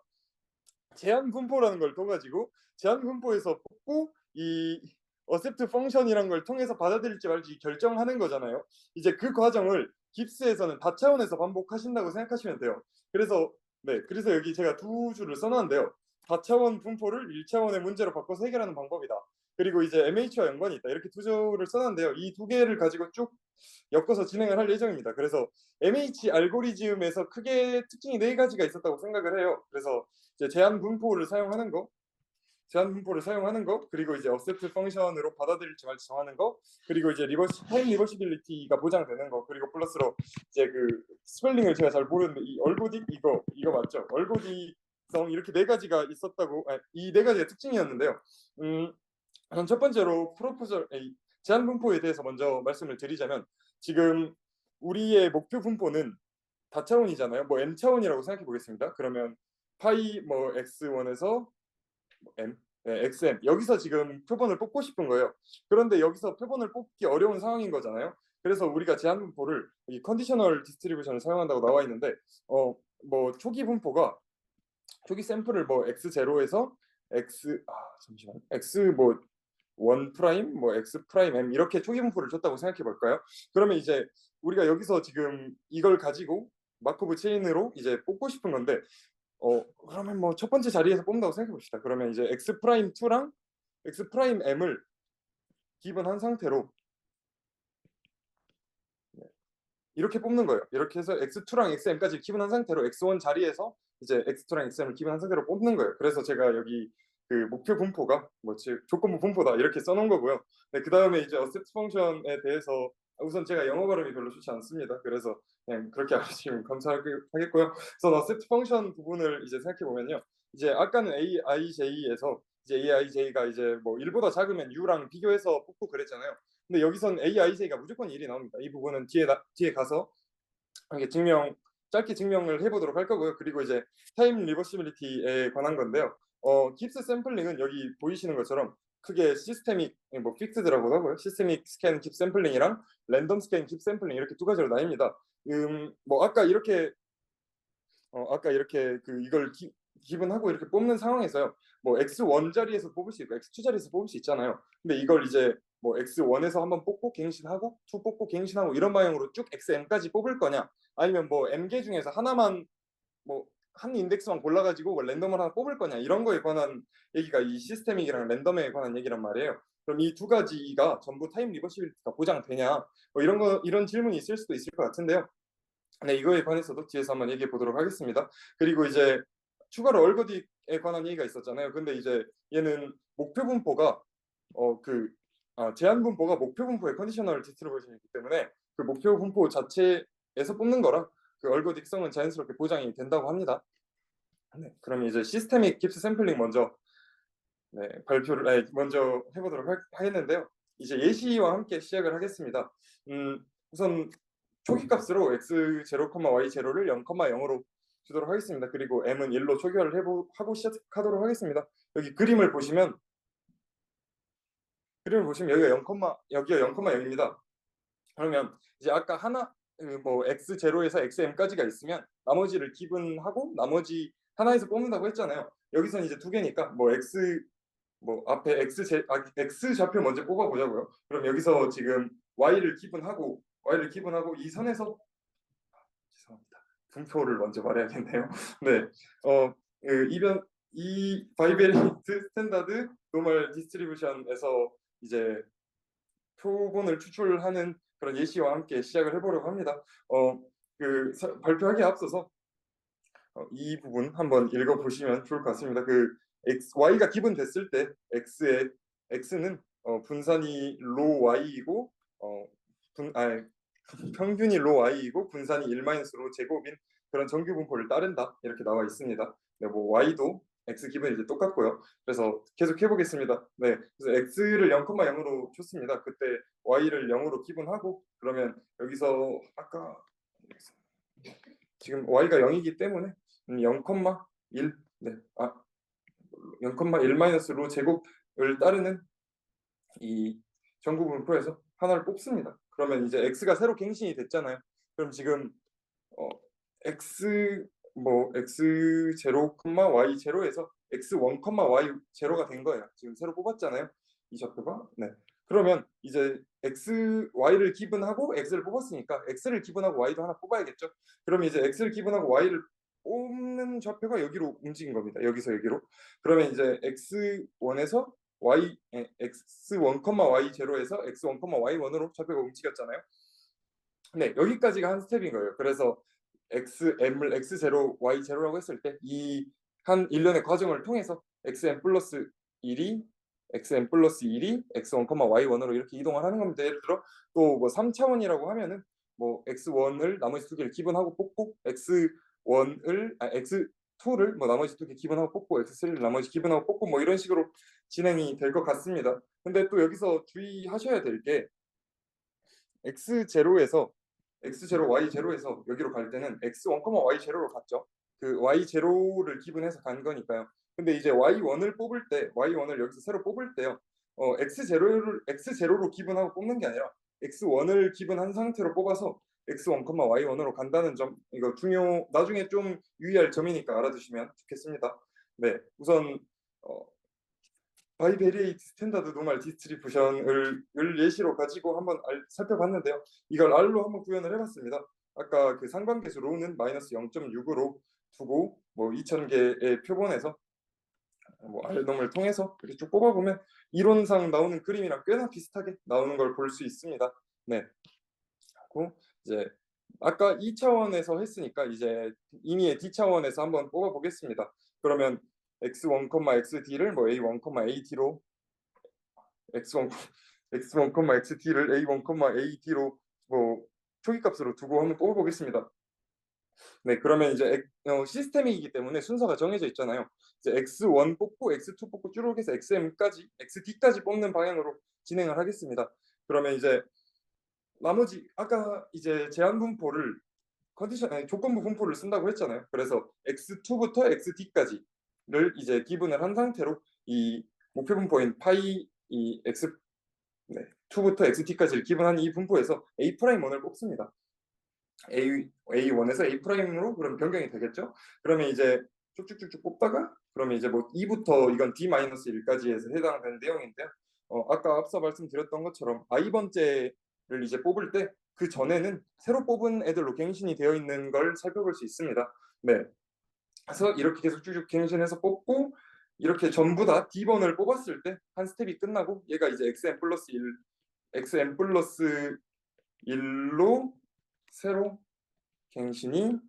제한 분포라는 걸 둬 가지고 제한 분포에서 뽑고 이 어셉트 펑션이란 걸 통해서 받아들일지 말지 결정하는 거잖아요. 이제 그 과정을 깁스에서는 다차원에서 반복하신다고 생각하시면 돼요. 그래서 그래서 여기 제가 두 줄을 써 놨는데요. 다차원 분포를 1차원의 문제로 바꿔서 해결하는 방법이다. 그리고 이제 MH와 연관이 있다. 이렇게 두 줄을 써 놨는데요. 이 두 개를 가지고 쭉 엮어서 진행을 할 예정입니다. 그래서 MH 알고리즘에서 크게 특징이 네 가지가 있었다고 생각을 해요. 그래서 이제 제한 분포를 사용하는 거, 그리고 이제 어셉트 펑션으로 받아들일지 말지 정하는 거, 그리고 이제 타임 리버시빌리티가 보장되는 거, 그리고 플러스로 이제 그 스펠링을 제가 잘 모르는데 이 얼고딕 이거 맞죠? 얼고딕성 이렇게 네 가지가 있었다고, 이 네 가지가 특징이었는데요. 전 첫 번째로 제한 분포에 대해서 먼저 말씀을 드리자면, 지금 우리의 목표 분포는 다차원이잖아요. 뭐 m 차원이라고 생각해 보겠습니다. 그러면 파이 뭐 x1에서 m, xm, 여기서 지금 표본을 뽑고 싶은 거예요. 그런데 여기서 표본을 뽑기 어려운 상황인 거잖아요. 그래서 우리가 제한 분포를 이 컨디셔널 디스트리뷰션을 사용한다고 나와 있는데, 뭐 초기 샘플을 뭐 x0에서 x 뭐 1 프라임 뭐 x 프라임 m 이렇게 초기 분포를 줬다고 생각해 볼까요? 그러면 이제 우리가 여기서 지금 이걸 가지고 마코브 체인으로 이제 뽑고 싶은 건데, 그러면 뭐 첫 번째 자리에서 뽑는다고 생각해 봅시다. 그러면 이제 x 프라임 2랑 x 프라임 m을 기본한 상태로 이렇게 뽑는 거예요. 이렇게 해서 x2랑 xm까지 기본한 상태로 x1 자리에서 이제 x2랑 xm을 기본한 상태로 뽑는 거예요. 그래서 제가 여기 그 목표 분포가 뭐 조건부 분포다 이렇게 써놓은 거고요. 네, 그 다음에 이제 어셉트 펑션에 대해서 우선 제가 영어 발음이 별로 좋지 않습니다. 그래서 그냥 그렇게 알아주시면 감사하겠고요. 그래서 어셉트 펑션 부분을 이제 생각해 보면요. 이제 아까는 aij에서 이제 aij가 이제 뭐 1보다 작으면 u랑 비교해서 뽑고 그랬잖아요. 근데 여기선 aij가 무조건 1이 나옵니다. 이 부분은 뒤에 가서 이렇게 짧게 증명을 해보도록 할 거고요. 그리고 이제 타임 리버시빌리티에 관한 건데요. 깁스 샘플링은 여기 보이시는 것처럼 크게 시스테믹 뭐 픽스드라고 하고요. 시스테믹 스캔 깁 샘플링이랑 랜덤 스캔 깁 샘플링 이렇게 두 가지로 나뉩니다. 뭐 아까 이렇게 그 이걸 기본하고 이렇게 뽑는 상황에서요. 뭐 x1 자리에서 뽑을 수 있고 x2 자리에서 뽑을 수 있잖아요. 근데 이걸 이제 뭐 x1에서 한번 뽑고 갱신하고 2 뽑고 갱신하고 이런 방향으로 쭉 xm까지 뽑을 거냐, 아니면 뭐 m개 중에서 하나만 뭐 한 인덱스만 골라가지고 뭐 랜덤을 하나 뽑을 거냐, 이런 거에 관한 얘기가 이 시스템이랑 랜덤에 관한 얘기란 말이에요. 그럼 이 두 가지가 전부 타임 리버시빌리티가 보장되냐, 뭐 이런 질문이 있을 수도 있을 것 같은데요. 네, 이거에 관해서도 뒤에서 한번 얘기해 보도록 하겠습니다. 그리고 이제 추가로 얼거딕에 관한 얘기가 있었잖아요. 근데 이제 얘는 목표 분포가 제한 분포가 목표 분포의 컨디셔널 디스트리뷰션이기 때문에 그 목표 분포 자체에서 뽑는 거라 그 얼거딕성은 자연스럽게 보장이 된다고 합니다. 네, 그럼 이제 시스테믹 깁스 샘플링 먼저 먼저 해보도록 하겠는데요. 이제 예시와 함께 시작을 하겠습니다. 우선 초기 값으로 x0, y0를 0,0으로 주도록 하겠습니다. 그리고 m은 1로 초기화를 하고 시작하도록 하겠습니다. 여기 그림을 보시면 여기가 0,0입니다. 그러면 이제 아까 뭐 x0에서 xm까지가 있으면 나머지를 기분하고 나머지 하나에서 뽑는다고 했잖아요. 여기서는 이제 두 개니까 뭐 앞에 x 좌표 먼저 뽑아보자고요. 그럼 여기서 지금 y를 기분하고 이 선에서, 죄송합니다. 분표를 먼저 말해야겠네요. 네, 이 바이베리트 스탠다드 노멀 디스트리뷰션에서 이제 표본을 추출하는 그런 예시와 함께 시작을 해보려고 합니다. 발표하기에 앞서서 이 부분 한번 읽어보시면 좋을 것 같습니다. y가 기분됐을 때 x는 분산이 로 y이고 평균이 로 y이고 분산이 1-로 제곱인 그런 정규 분포를 따른다, 이렇게 나와 있습니다. 네, 뭐 y도 x 기분이 이제 똑같고요. 그래서 계속 해보겠습니다. 네, 그래서 x를 0,0으로 줬습니다. 그때 y를 0으로 기분하고, 그러면 여기서 아까 지금 y가 0이기 때문에 0,1 0,1-로 제곱을 따르는 이 정구 분포에서 하나를 뽑습니다. 그러면 이제 x가 새로 갱신이 됐잖아요. 그럼 지금 x0, y0에서 x1, y 제로가 된 거예요. 지금 새로 뽑았잖아요. 이 좌표가. 네. 그러면 이제 x, y를 기분하고 x를 뽑았으니까 x를 기분하고 y도 하나 뽑아야겠죠. 그러면 이제 x를 기분하고 y를 뽑는 좌표가 여기로 움직인 겁니다. 여기서 여기로. 그러면 이제 x1에서 x1, y 제로에서 x1, y1으로 좌표가 움직였잖아요. 네, 여기까지가 한 스텝인 거예요. 그래서 xm을 x0, y0라고 했을 때 이 한 일련의 과정을 통해서 xm 플러스 1이 xm 플러스 1이 x1, y1으로 이렇게 이동을 하는 겁니다. 예를 들어 또 뭐 3차원이라고 하면은 뭐 x1을 나머지 두 개를 기분하고 뽑고 x2를 뭐 나머지 두 개 기분하고 뽑고 x3를 나머지 기분하고 뽑고 뭐 이런 식으로 진행이 될 것 같습니다. 근데 또 여기서 주의하셔야 될 게 x0에서 x0, y0에서 여기로 갈 때는 x1, y0로 갔죠. 그 y0를 기분해서 간 거니까요. 근데 이제 y1을 뽑을 때, y1을 여기서 새로 뽑을 때요. x0로 기분하고 뽑는 게 아니라 x1을 기분한 상태로 뽑아서 x1, y1으로 간다는 점, 이거 나중에 좀 유의할 점이니까 알아두시면 좋겠습니다. 네, 우선 바이베리에이트 스탠다드 노멀 디스트리뷰션을 예시로 가지고 한번 살펴봤는데요. 이걸 R로 한번 구현을 해봤습니다. 아까 그 상관계수 로는 마이너스 0.6으로 두고 뭐 2000개의 표본에서 뭐 R놈을 통해서 이렇게 쭉 뽑아보면 이론상 나오는 그림이랑 꽤나 비슷하게 나오는 걸 볼 수 있습니다. 네. 하고 이제 아까 2차원에서 했으니까 이제 임의의 D차원에서 한번 뽑아보겠습니다. 그러면 x1, xd를 뭐 a1, ad로 x1, xd를 a1, ad로 뭐 초기값으로 두고 한번 뽑아보겠습니다. 네, 그러면 이제 시스템이기 때문에 순서가 정해져 있잖아요. 이제 x1 뽑고 x2 뽑고 쭉 해서 xm까지, xd까지 뽑는 방향으로 진행을 하겠습니다. 그러면 이제 나머지 아까 이제 제한 분포를 조건부 분포를 쓴다고 했잖아요. 그래서 x2부터 xd까지를 이제 기분을 한 상태로 이 목표 분포인 파이 이 x 2부터 xt까지를 기분한 이 분포에서 a'1을 뽑습니다. a1에서 a''으로 그럼 변경이 되겠죠. 그러면 이제 쭉쭉쭉쭉 뽑다가 그러면 이제 뭐 2부터 이건 d-1까지 해서 해당되는 내용인데요. 아까 앞서 말씀드렸던 것처럼 i번째를 이제 뽑을 때 그 전에는 새로 뽑은 애들로 갱신이 되어 있는 걸 살펴볼 수 있습니다. 네. 그래서 이렇게 계속 쭉쭉 갱신해서 뽑고 이렇게 전부 다 D번을 뽑았을 때 한 스텝이 끝나고 얘가 이제 xm 플러스 1로 새로 갱신이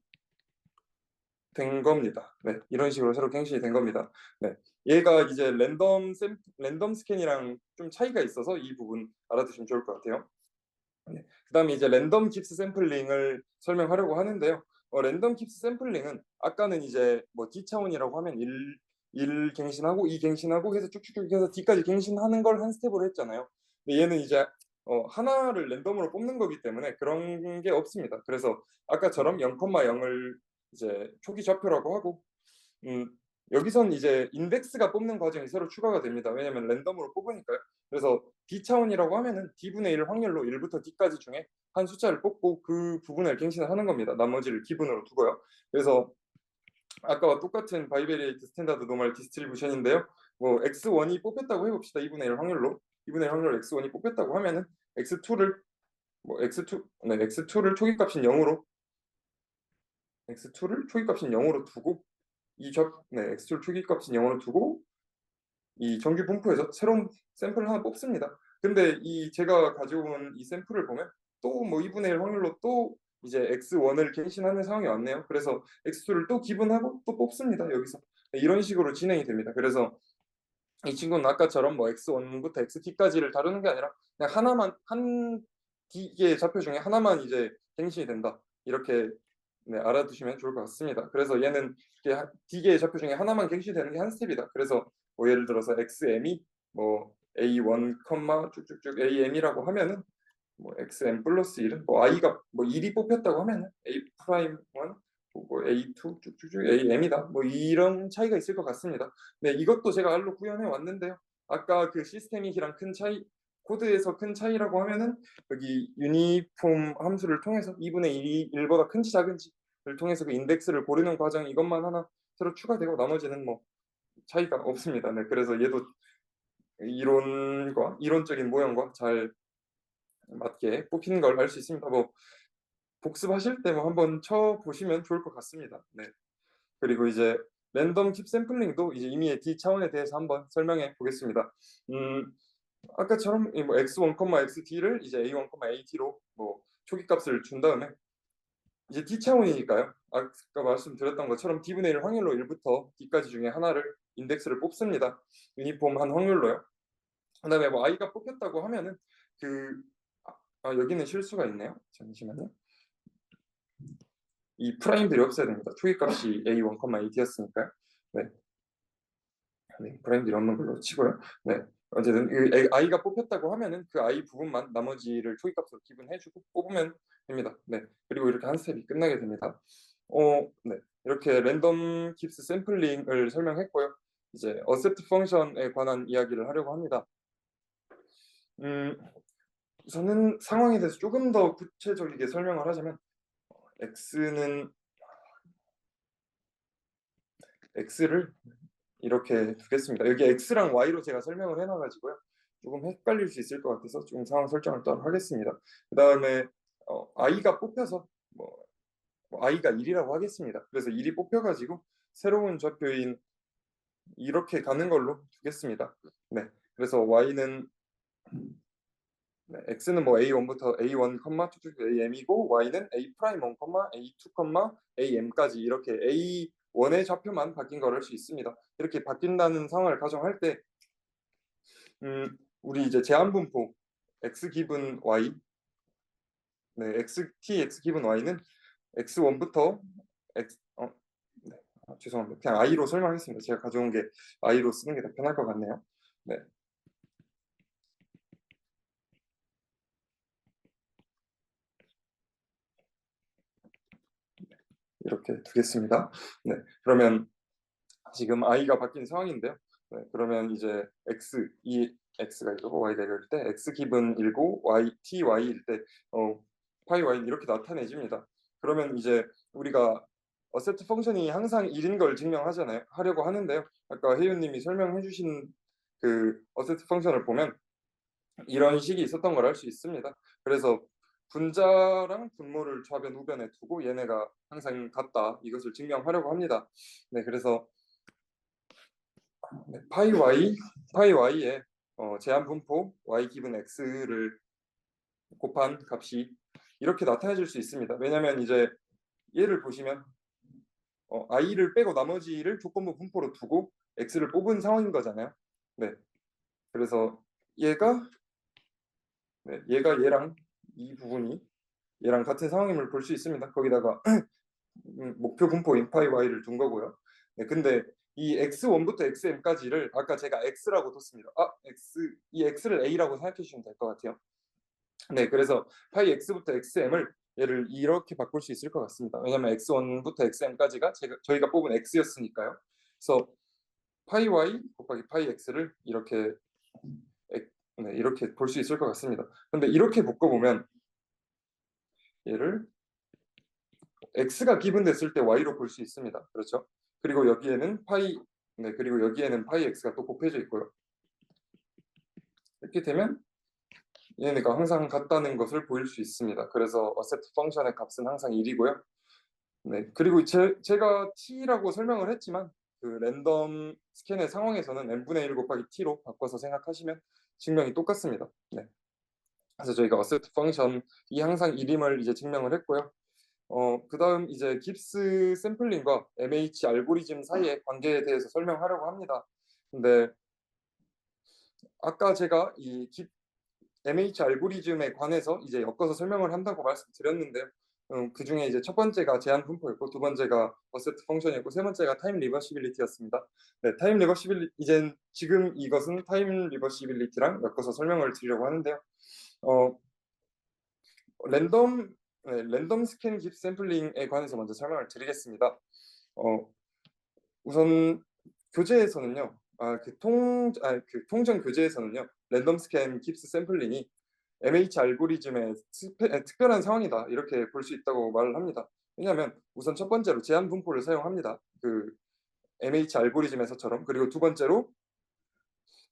된 겁니다. 네, 이런 식으로 새로 갱신이 된 겁니다. 네, 얘가 이제 랜덤 스캔이랑 좀 차이가 있어서 이 부분 알아두시면 좋을 것 같아요. 네, 그다음에 이제 랜덤 깁스 샘플링을 설명하려고 하는데요. 랜덤 깁스 샘플링은 아까는 이제 뭐 D 차원이라고 하면 1 갱신하고 2 갱신하고 해서 쭉쭉쭉 해서 D까지 갱신하는 걸 한 스텝으로 했잖아요. 근데 얘는 이제 하나를 랜덤으로 뽑는 거기 때문에 그런 게 없습니다. 그래서 아까처럼 0,0을 이제 초기 좌표라고 하고 여기선 이제 인덱스가 뽑는 과정이 새로 추가가 됩니다. 왜냐면 랜덤으로 뽑으니까요. 그래서 D 차원이라고 하면은 D분의 1 확률로 1부터 D까지 중에 한 숫자를 뽑고 그 부분을 갱신을 하는 겁니다. 나머지를 기분으로 두고요. 그래서 아까와 똑같은 바이베리에이트 스탠다드 노멀 디스트리뷰션인데요. 뭐 x1이 뽑혔다고 해봅시다. 2분의 1 확률로 2분의 1 확률로 x1이 뽑혔다고 하면은 x2를 초기값인 0으로 두고 x2를 초기값인 0으로 두고 이 정규 분포에서 새로운 샘플을 하나 뽑습니다. 근데 이 제가 가져온 이 샘플을 보면 또 뭐 2분의 1 확률로 또 이제 x1을 갱신하는 상황이 왔네요. 그래서 x2를 또 기분하고 또 뽑습니다. 여기서 이런 식으로 진행이 됩니다. 그래서 이 친구는 아까처럼 뭐 x1부터 xt까지를 다루는 게 아니라 그냥 하나만 한 D의 좌표 중에 하나만 이제 갱신이 된다. 이렇게 알아두시면 좋을 것 같습니다. 그래서 얘는 D의 좌표 중에 하나만 갱신되는 게 한 스텝이다. 그래서 뭐 예를 들어서 xm이 뭐 a1, 쭉쭉쭉 am이라고 하면은 뭐 xm 플러스 1은 뭐 i가 뭐 1이 뽑혔다고 하면은 a 프라임 1 뭐 a2 쭉쭉쭉 am이다. 뭐 이런 차이가 있을 것 같습니다. 네, 이것도 제가 R로 구현해 왔는데요. 아까 그 시스테믹이랑 큰 차이, 코드에서 큰 차이라고 하면은 여기 유니폼 함수를 통해서 2분의 1이 1보다 큰지 작은지를 통해서 그 인덱스를 고르는 과정 이것만 하나 새로 추가되고 나머지는 뭐 차이가 없습니다. 네, 그래서 얘도 이론적인 모형과 잘 맞게 뽑히는 걸 알 수 있습니다. 뭐 복습하실 때 뭐 한번 쳐 보시면 좋을 것 같습니다. 네. 그리고 이제 랜덤 킵 샘플링도 이제 이미의 D 차원에 대해서 한번 설명해 보겠습니다. 아까처럼 이뭐 x1, xd를 이제 a1, at로 뭐 초기 값을 준 다음에 이제 D 차원이니까요. 아까 말씀드렸던 것처럼 D분의 1 확률로 1부터 D까지 중에 하나를 인덱스를 뽑습니다. 유니폼한 확률로요. 그다음에 뭐 i가 뽑혔다고 하면은 여기는 실수가 있네요. 잠시만요. 이 프라임들이 없어야 됩니다. 초기 값이 a1, at였으니까요. 네. 네, 프라임들이 없는 걸로 치고요. 네. 어쨌든 i가 뽑혔다고 하면은 그 i 부분만 나머지를 초기 값으로 기분해주고 뽑으면 됩니다. 네. 그리고 이렇게 한 스텝이 끝나게 됩니다. 네. 이렇게 랜덤 깁스 샘플링을 설명했고요. 이제 어셉트 펑션에 관한 이야기를 하려고 합니다. 우선은 상황에 대해서 조금 더 구체적이게 설명을 하자면 x를 이렇게 두겠습니다. 여기 x랑 y로 제가 설명을 해놔가지고요. 조금 헷갈릴 수 있을 것 같아서 조금 상황 설정을 따로 하겠습니다. 그 다음에 i가 뽑혀서 i가 1이라고 하겠습니다. 그래서 1이 뽑혀가지고 새로운 좌표인 이렇게 가는 걸로 두겠습니다. 네, 그래서 y는 x는 뭐 a1부터 a1, am이고 y는 a'1, a2, am까지 이렇게 a1의 좌표만 바뀐 걸 할 수 있습니다. 이렇게 바뀐다는 상황을 가정할 때 우리 이제 제한 분포 x 기분 y x 기분 y는 x1부터 네, 죄송합니다. 그냥 i로 설명했습니다. 제가 가져온 게 i로 쓰는 게 더 편할 것 같네요. 네. 이렇게 두겠습니다. 네, 그러면 지금 i가 바뀐 상황인데요. 네, 그러면 이제 x가 이거고 y가 이럴 때 x 기분 1고 ty일 때 파이 y는 이렇게 나타내집니다. 그러면 이제 우리가 어셉트 펑션이 항상 1인 걸 하려고 하는데요. 아까 혜윤님이 설명해 주신 그 어셉트 펑션을 보면 이런 식이 있었던 걸 알 수 있습니다. 그래서 분자랑 분모를 좌변 우변에 두고 얘네가 항상 같다 이것을 증명하려고 합니다. 네, 그래서 파이 y의 제한 분포 y 기분 x를 곱한 값이 이렇게 나타내질 수 있습니다. 왜냐하면 이제 얘를 보시면 i를 빼고 나머지를 조건부 분포로 두고 x를 뽑은 상황인 거잖아요. 네, 그래서 얘가 얘랑 이 부분이 얘랑 같은 상황임을 볼 수 있습니다. 거기다가 목표 분포인 파이 y를 둔 거고요. 네, 근데 이 x1부터 xm까지를 아까 제가 x라고 뒀습니다. 이 x를 a라고 생각해 주시면 될 것 같아요. 네, 그래서 파이 x부터 xm을 얘를 이렇게 바꿀 수 있을 것 같습니다. 왜냐하면 x1부터 xm까지가 저희가 뽑은 x였으니까요. 그래서 파이 y 곱하기 파이 x를 이렇게 이렇게 볼 수 있을 것 같습니다. 근데 이렇게 묶어보면 얘를 x가 기분됐을 때 y로 볼 수 있습니다. 그렇죠? 그리고 여기에는 파이 x가 또 곱해져 있고요. 이렇게 되면 얘네가 항상 같다는 것을 보일 수 있습니다. 그래서 어셉트 펑션의 값은 항상 1이고요. 네, 그리고 제가 t라고 설명을 했지만 그 랜덤 스캔의 상황에서는 n분의 1 곱하기 t로 바꿔서 생각하시면 증명이 똑같습니다. 네. 그래서 저희가 어셉트 펑션이 항상 1임을 이제 증명을 했고요. 그 다음 이제 깁스 샘플링과 MH 알고리즘 사이의 관계에 대해서 설명하려고 합니다. 근데 아까 제가 MH 알고리즘에 관해서 이제 엮어서 설명을 한다고 말씀드렸는데요. 그 중에 이제 첫 번째가 제한 분포였고 두 번째가 어셉트 펑션이었고 세 번째가 타임 리버시빌리티였습니다. 네, 지금 이것은 타임 리버시빌리티랑 엮어서 설명을 드리려고 하는데요. 랜덤 스캔 깁 샘플링에 관해서 먼저 설명을 드리겠습니다. 우선 교재에서는요, 통정 교재에서는요, 랜덤 스캔 깁스 샘플링이 MH 알고리즘의 특별한 상황이다 이렇게 볼 수 있다고 말을 합니다. 왜냐하면 우선 첫 번째로 제한 분포를 사용합니다. MH 알고리즘에서처럼. 그리고 두 번째로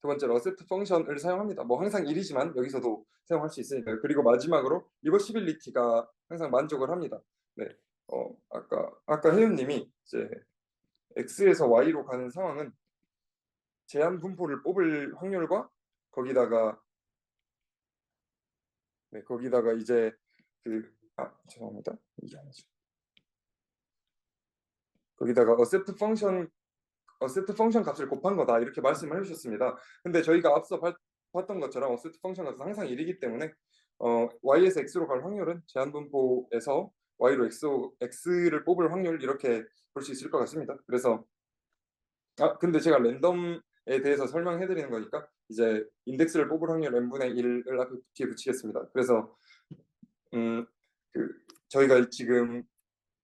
어셉트 펑션을 사용합니다. 뭐 항상 1이지만 여기서도 사용할 수 있으니까요. 그리고 마지막으로 리버시빌리티가 항상 만족을 합니다. 네, 아까 혜윤님이 이제 X에서 Y로 가는 상황은 제한 분포를 뽑을 확률과 거기다가 이제 죄송합니다. 이게 아니죠. 거기다가 어셉트 펑션 값을 곱한 거다 이렇게 말씀을 해주셨습니다. 근데 저희가 앞서 봤던 것처럼 어셉트 펑션 값은 항상 1이기 때문에 y에서 x로 갈 확률은 제한 분포에서 y로 x를 뽑을 확률 이렇게 볼 수 있을 것 같습니다. 그래서 근데 제가 랜덤에 대해서 설명해 드리는 거니까 이제 인덱스를 뽑을 확률 n분의 1을 앞에 뒤에 붙이겠습니다. 그래서 저희가 지금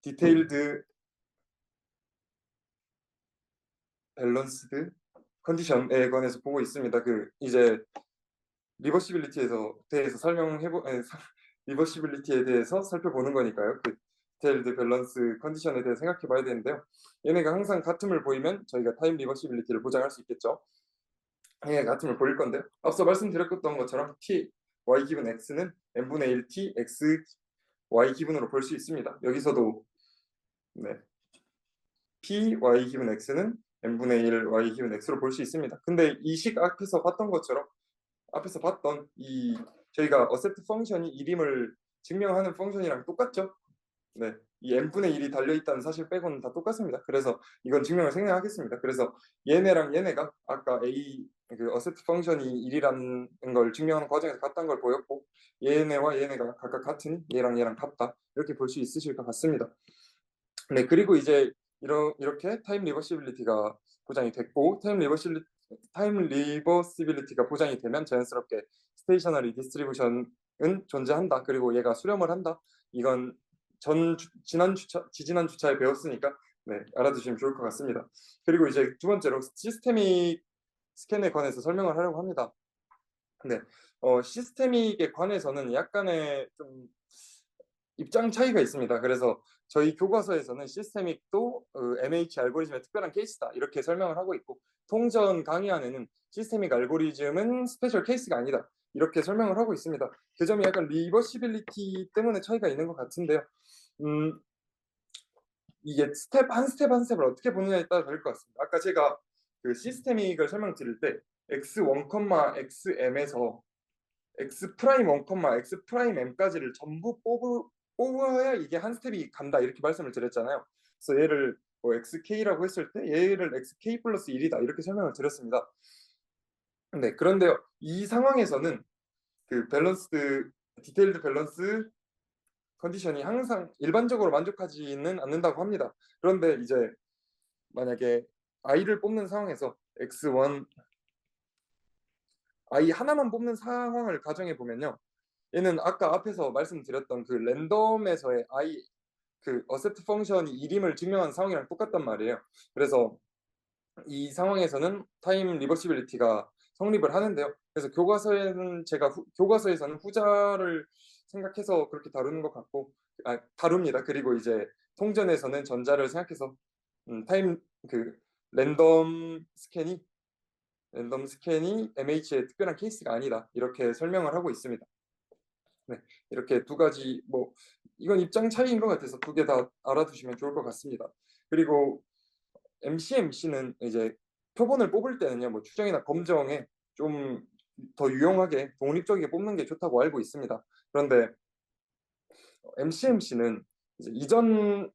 디테일드 밸런스드 컨디션에 관해서 보고 있습니다. 이제 리버시빌리티에 대해서 살펴보는 거니까요. 디테일드 밸런스 컨디션에 대해 생각해 봐야 되는데요. 얘네가 항상 같음을 보이면 저희가 타임 리버시빌리티를 보장할 수 있겠죠. 얘네가 같음을 보일 건데요. 앞서 말씀드렸던 것처럼 t, y 기분 x는 n분의 1 t, x, y 기분으로 볼 수 있습니다. 여기서도 네, p, y 기분 x는 n분의 1 y 기분 x로 볼 수 있습니다. 근데 이 식 앞에서 봤던 것처럼 저희가 어셉트 펑션이 이름을 증명하는 펑션이랑 똑같죠? 네, 이 n분의 1이 달려있다는 사실 빼고는 다 똑같습니다. 그래서 이건 증명을 생략하겠습니다. 그래서 얘네랑 얘네가 아까 어셉트 펑션이 1이라는 걸 증명하는 과정에서 같다는 걸 보였고 얘네와 얘네가 각각 같으니 얘랑 얘랑 같다 이렇게 볼 수 있으실 것 같습니다. 네, 그리고 이제 이렇게 타임 리버시빌리티가 보장이 됐고 타임 리버시빌리티가 보장이 되면 자연스럽게 스테이셔너리 디스트리뷰션은 존재한다. 그리고 얘가 수렴을 한다. 이건 지지난 주차에 배웠으니까 네, 알아두시면 좋을 것 같습니다. 그리고 이제 두 번째로 시스테믹 스캔에 관해서 설명을 하려고 합니다. 네, 시스테믹에 관해서는 약간의 좀 입장 차이가 있습니다. 그래서 저희 교과서에서는 시스테믹도 MH 알고리즘의 특별한 케이스다 이렇게 설명을 하고 있고 통전 강의안에는 시스테믹 알고리즘은 스페셜 케이스가 아니다 이렇게 설명을 하고 있습니다. 그 점이 약간 리버시빌리티 때문에 차이가 있는 것 같은데요. 이게 한 스텝을 어떻게 보느냐에 따라 다를 것 같습니다. 아까 제가 그 시스테믹을 설명드릴 때 x1, xm에서 x 프라임 1, x 프라임 m까지를 전부 뽑아야 이게 한 스텝이 간다 이렇게 말씀을 드렸잖아요. 그래서 얘를 뭐 xk라고 했을 때 얘를 xk 플러스 1이다 이렇게 설명을 드렸습니다. 네, 그런데요 이 상황에서는 디테일드 밸런스 컨디션이 항상 일반적으로 만족하지는 않는다고 합니다. 그런데 이제 만약에 i를 뽑는 상황에서 x1 i 하나만 뽑는 상황을 가정해 보면요. 얘는 아까 앞에서 말씀드렸던 랜덤에서의 어셉트 펑션이 1임을 증명한 상황이랑 똑같단 말이에요. 그래서 이 상황에서는 타임 리버시빌리티가 성립을 하는데요. 그래서 교과서에서는 후자를 생각해서 그렇게 다루는 것 같고 다룹니다. 그리고 이제 통전에서는 전자를 생각해서 랜덤 스캔이 MH의 특별한 케이스가 아니다 이렇게 설명을 하고 있습니다. 네, 이렇게 두 가지 이건 입장 차이인 것 같아서 두 개 다 알아두시면 좋을 것 같습니다. 그리고 MCMC는 이제 표본을 뽑을 때는요, 추정이나 검정에 좀 더 유용하게 독립적이게 뽑는 게 좋다고 알고 있습니다. 그런데 MCMC는 이전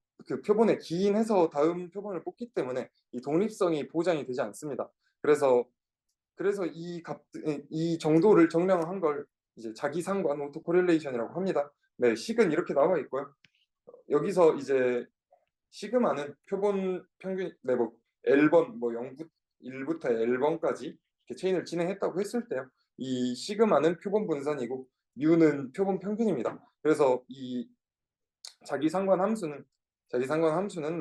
표본에 기인해서 다음 표본을 뽑기 때문에 이 독립성이 보장이 되지 않습니다. 그래서 이 정도를 정량한 걸 이제 자기상관 오토코릴레이션이라고 합니다. 네, 식은 이렇게 나와 있고요. 여기서 이제 시그마는 표본 평균 L번 1부터 L번까지 이렇게 체인을 진행했다고 했을 때요. 이 시그마는 표본 분산이고 뮤는 표본 평균입니다. 그래서 이 자기상관 함수는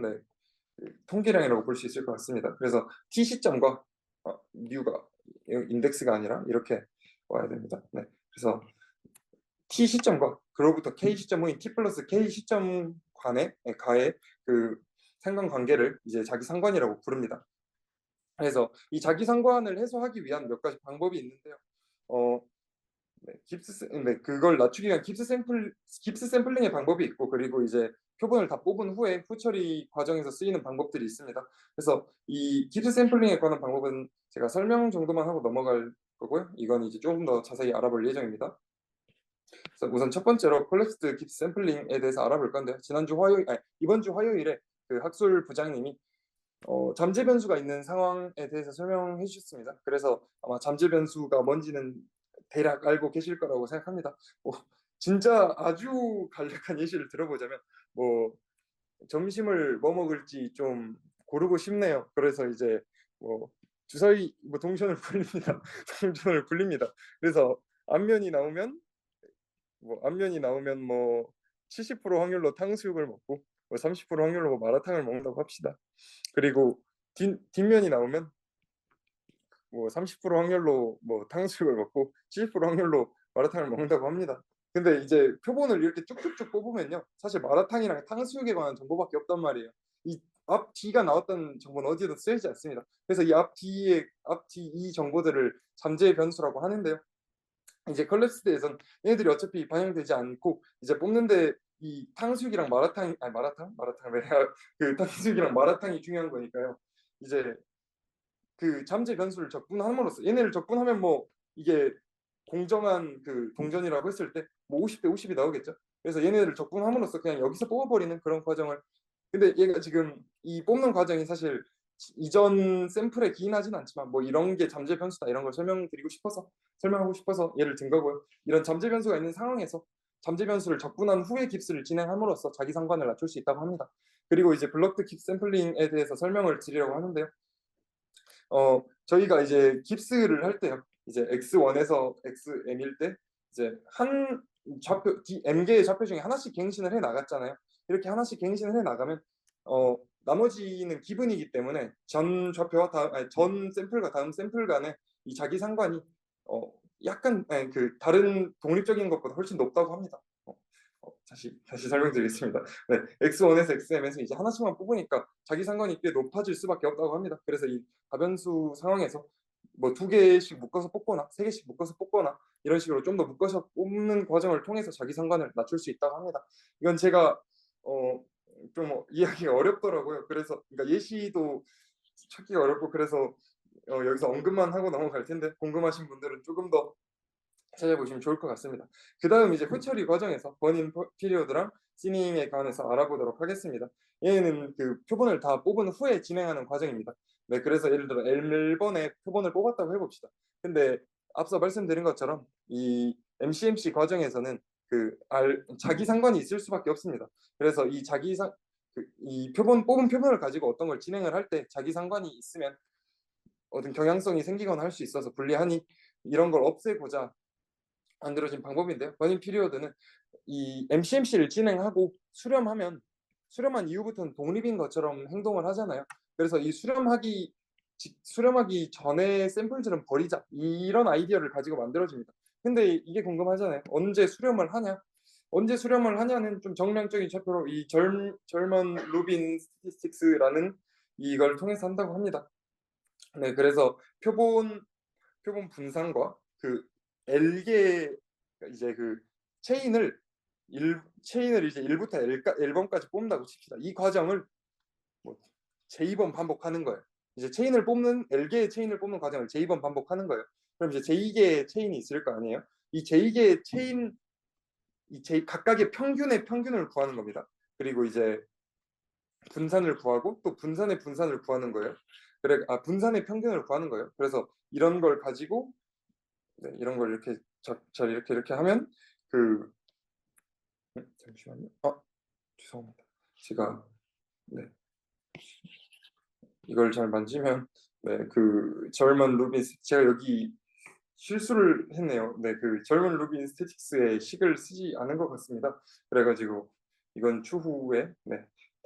네, 통계량이라고 볼 수 있을 것 같습니다. 그래서 t 시점과 뮤가 인덱스가 아니라 이렇게 와야 됩니다. 네, 그래서 t 시점과 그로부터 k 시점 후인 t 플러스 k 시점 가의 상관관계를 이제 자기 상관이라고 부릅니다. 그래서 이 자기 상관을 해소하기 위한 몇 가지 방법이 있는데요. 그걸 낮추기 위한 깁스 샘플링의 방법이 있고, 그리고 이제 표본을 다 뽑은 후에 후처리 과정에서 쓰이는 방법들이 있습니다. 그래서 이 깁스 샘플링에 관한 방법은 제가 설명 정도만 하고 넘어갈 거고요. 이건 이제 조금 더 자세히 알아볼 예정입니다. 그래서 우선 첫 번째로 콜랩스드 깁스 샘플링에 대해서 알아볼 건데요. 이번 주 화요일에 그 학술 부장님이 잠재 변수가 있는 상황에 대해서 설명해 주셨습니다. 그래서 아마 잠재 변수가 뭔지는 대략 알고 계실 거라고 생각합니다. 진짜 아주 간략한 예시를 들어보자면 점심을 뭐 먹을지 좀 고르고 싶네요. 그래서 이제 주사위 동전을 굴립니다. 동전을 굴립니다. 그래서 앞면이 나오면 70% 확률로 탕수육을 먹고 30% 확률로 마라탕을 먹는다고 합시다. 그리고 뒷면이 나오면 30% 확률로 탕수육을 먹고 70% 확률로 마라탕을 먹는다고 합니다. 근데 이제 표본을 이렇게 쭉쭉쭉 뽑으면요, 사실 마라탕이랑 탕수육에 관한 정보밖에 없단 말이에요. 이 앞 뒤가 나왔던 정보는 어디에도 쓰이지 않습니다. 그래서 이 앞뒤 이 정보들을 잠재 변수라고 하는데요. 이제 컬렉스드에선 얘네들이 어차피 반영되지 않고 이제 뽑는데 이 탕수육이랑 그 탕수육이랑 마라탕이 중요한 거니까요. 이제 그 잠재 변수를 적분함으로써 얘네를 적분하면 이게 공정한 그 동전이라고 했을 때 50대 50이 나오겠죠. 그래서 얘네를 적분함으로써 그냥 여기서 뽑아버리는 그런 과정을. 근데 얘가 지금 이 뽑는 과정이 사실 이전 샘플에 기인하진 않지만 이런 게 잠재 변수다 이런 걸 설명하고 싶어서 예를 든 거고요. 이런 잠재 변수가 있는 상황에서 잠재 변수를 적분한 후에 깁스를 진행함으로써 자기 상관을 낮출 수 있다고 합니다. 그리고 이제 블럭드 깁 샘플링에 대해서 설명을 드리려고 하는데요. 저희가 이제 깁스를 할 때요. 이제 x1에서 xm일 때 이제 한 좌표 m개의 좌표 중에 하나씩 갱신을 해 나갔잖아요. 이렇게 하나씩 갱신을 해 나가면 나머지는 기분이기 때문에 전 좌표와 전 샘플과 다음 샘플 간의 이 자기 상관이 약간 그 다른 독립적인 것보다 훨씬 높다고 합니다. 다시 설명드리겠습니다. 네, x1에서 xm에서 이제 하나씩만 뽑으니까 자기 상관이 꽤 높아질 수밖에 없다고 합니다. 그래서 이 다변수 상황에서 2개씩 묶어서 뽑거나 3개씩 묶어서 뽑거나 이런 식으로 좀 더 묶어서 뽑는 과정을 통해서 자기 상관을 낮출 수 있다고 합니다. 이건 제가 좀 이해하기가 어렵더라고요. 그래서 그러니까 예시도 찾기가 어렵고, 그래서 여기서 언급만 하고 넘어갈 텐데 궁금하신 분들은 조금 더 찾아보시면 좋을 것 같습니다. 그 다음 이제 후처리 과정에서 버닝 피리오드랑 시닝에 관해서 알아보도록 하겠습니다. 얘는 그 표본을 다 뽑은 후에 진행하는 과정입니다. 네, 그래서 예를 들어 L 번에 표본을 뽑았다고 해봅시다. 근데 앞서 말씀드린 것처럼 이 MCMC 과정에서는 자기 상관이 있을 수밖에 없습니다. 그래서 이 뽑은 표본을 가지고 어떤 걸 진행을 할 때 자기 상관이 있으면 어떤 경향성이 생기거나 할 수 있어서 불리하니 이런 걸 없애고자 만들어진 방법인데요. 버닝 피리오드는 이 MCMC를 진행하고 수렴한 이후부터는 독립인 것처럼 행동을 하잖아요. 그래서 이 수렴하기 전에 샘플들은 버리자, 이런 아이디어를 가지고 만들어집니다. 근데 이게 궁금하잖아요. 언제 수렴을 하냐는 좀 정량적인 차표로 이 절먼 루빈 스태티스틱스라는 이걸 통해서 한다고 합니다. 네, 그래서 표본 분산과 그 L개 이제 그 체인을 이제 1부터 L번까지 뽑는다고 칩시다. 이 과정을 j2번 반복하는 거예요. 이제 L개의 체인을 뽑는 과정을 j2번 반복하는 거예요. 그럼 이제 j2개의 체인이 있을 거 아니에요. 이 j2개의 체인 각각의 평균을 구하는 겁니다. 그리고 이제 분산을 구하고 또 분산의 분산을 구하는 거예요. 분산의 평균을 구하는 거예요. 그래서 이런 걸 가지고 이런 걸 이렇게 이렇게 하면 잠시만요. 죄송합니다. 제가 이걸 잘 만지면 젊은 루빈 제가 여기 실수를 했네요. 젊은 루빈 스태틱스의 식을 쓰지 않은 것 같습니다. 그래가지고 이건 추후에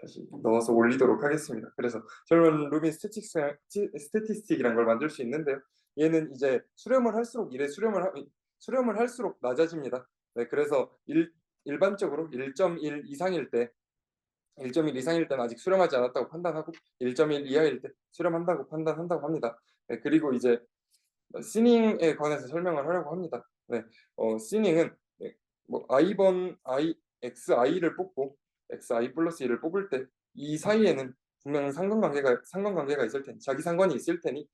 다시 넣어서 올리도록 하겠습니다. 그래서 젊은 루빈 스태티스틱이란 걸 만들 수 있는데요. 얘는 이제 수렴을 할수록 낮아집니다. 그래서 일반적으로 1.1 이상일 때 1.1 이상일 때는 아직 수렴하지 않았다고 판단하고 1.1 이하일 때 수렴한다고 판단한다고 합니다. 네, 그리고 이제 시닝에 관해서 설명을 하려고 합니다. 네, 시닝은 네, 뭐 xi를 뽑고 xi 플러스 1을 뽑을 때 이 사이에는 분명 상관관계가 있을 테니 자기 상관이 있을 테니